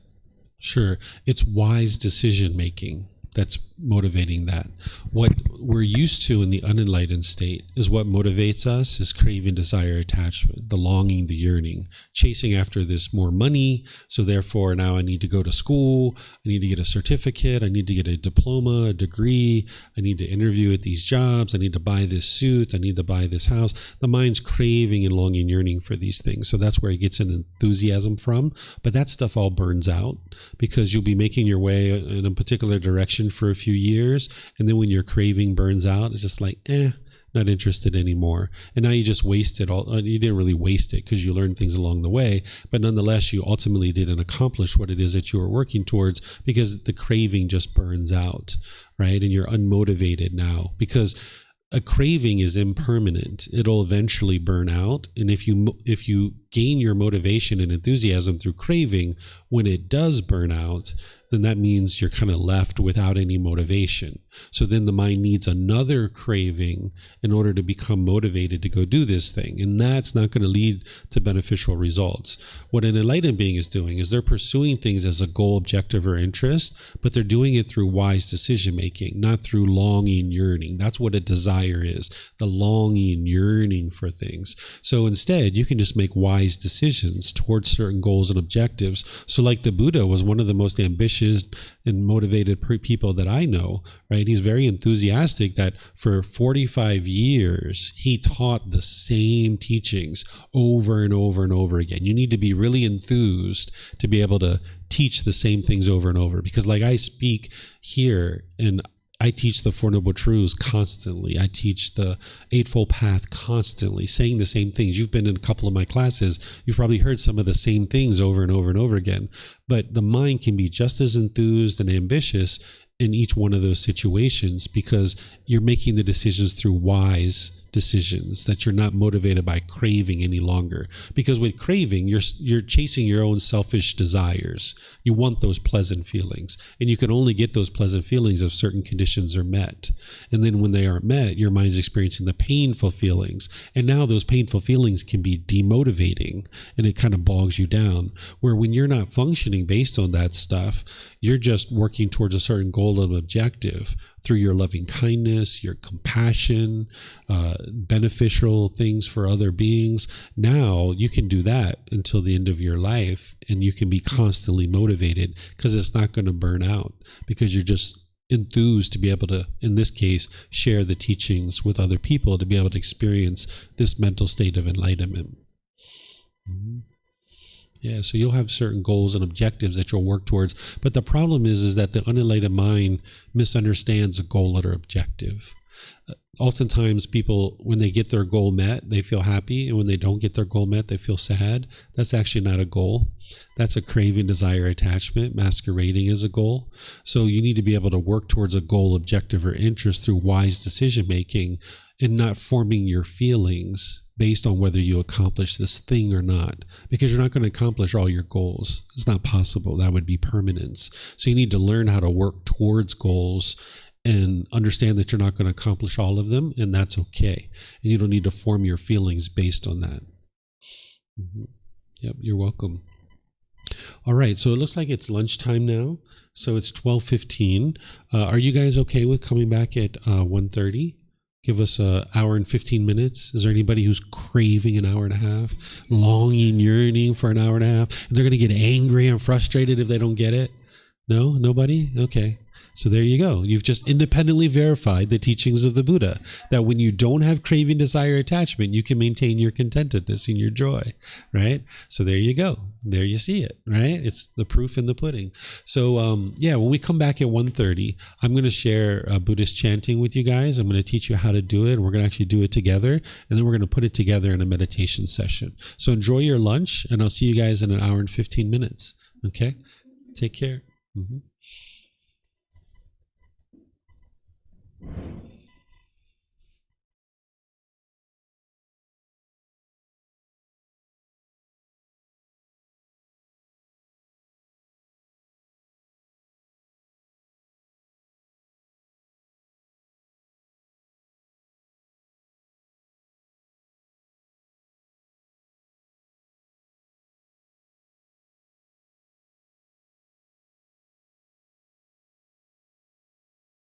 Sure. It's wise decision making that's motivating that. What we're used to in the unenlightened state is what motivates us is craving, desire, attachment, the longing, the yearning, chasing after this more money. So therefore now I need to go to school. I need to get a certificate. I need to get a diploma, a degree. I need to interview at these jobs. I need to buy this suit. I need to buy this house. The mind's craving and longing, yearning for these things. So that's where it gets an enthusiasm from. But that stuff all burns out, because you'll be making your way in a particular direction for a few years, and then when your craving burns out, it's just like, not interested anymore. And now you just wasted all. You didn't really waste it, because you learned things along the way, but nonetheless you ultimately didn't accomplish what it is that you were working towards, because the craving just burns out, right? And you're unmotivated now, because a craving is impermanent. It'll eventually burn out. And if you gain your motivation and enthusiasm through craving, when it does burn out, then that means you're kind of left without any motivation. So then the mind needs another craving in order to become motivated to go do this thing. And that's not going to lead to beneficial results. What an enlightened being is doing is they're pursuing things as a goal, objective, or interest, but they're doing it through wise decision making, not through longing, yearning. That's what a desire is, the longing, yearning for things. So instead, you can just make wise decisions towards certain goals and objectives. So like the Buddha was one of the most ambitious and motivated people that I know, right? He's very enthusiastic that for 45 years, he taught the same teachings over and over and over again. You need to be really enthused to be able to teach the same things over and over, because like I speak here and I teach the Four Noble Truths constantly. I teach the Eightfold Path constantly, saying the same things. You've been in a couple of my classes. You've probably heard some of the same things over and over and over again. But the mind can be just as enthused and ambitious in each one of those situations, because you're making the decisions through wise decisions, that you're not motivated by craving any longer. Because with craving, you're chasing your own selfish desires. You want those pleasant feelings, and you can only get those pleasant feelings if certain conditions are met. And then when they aren't met, your mind's experiencing the painful feelings, and now those painful feelings can be demotivating, and it kind of bogs you down. Where when you're not functioning based on that stuff, you're just working towards a certain goal and objective through your loving kindness, your compassion, beneficial things for other beings. Now you can do that until the end of your life, and you can be constantly motivated because it's not going to burn out, because you're just enthused to be able to, in this case, share the teachings with other people, to be able to experience this mental state of enlightenment. Yeah, so you'll have certain goals and objectives that you'll work towards. But the problem is that the unenlightened mind misunderstands a goal or objective. Oftentimes people, when they get their goal met, they feel happy. And when they don't get their goal met, they feel sad. That's actually not a goal. That's a craving, desire, attachment masquerading as a goal. So you need to be able to work towards a goal, objective, or interest through wise decision making, and not forming your feelings based on whether you accomplish this thing or not, because you're not going to accomplish all your goals. It's not possible. That would be permanence. So you need to learn how to work towards goals and understand that you're not going to accomplish all of them, and that's okay. And you don't need to form your feelings based on that. Yep, you're welcome. All right, so it looks like it's lunchtime now. So it's 12:15. Are you guys okay with coming back at 1:30? Give us an hour and 15 minutes. Is there anybody who's craving an hour and a half, longing, yearning for an hour and a half? They're going to get angry and frustrated if they don't get it? No? Nobody? Okay. So there you go. You've just independently verified the teachings of the Buddha, that when you don't have craving, desire, attachment, you can maintain your contentedness and your joy, right? So there you go. There you see it, right? It's the proof in the pudding. So when we come back at 1:30, I'm going to share Buddhist chanting with you guys. I'm going to teach you how to do it. We're going to actually do it together, and then we're going to put it together in a meditation session. So enjoy your lunch, and I'll see you guys in an hour and 15 minutes. Okay? Take care.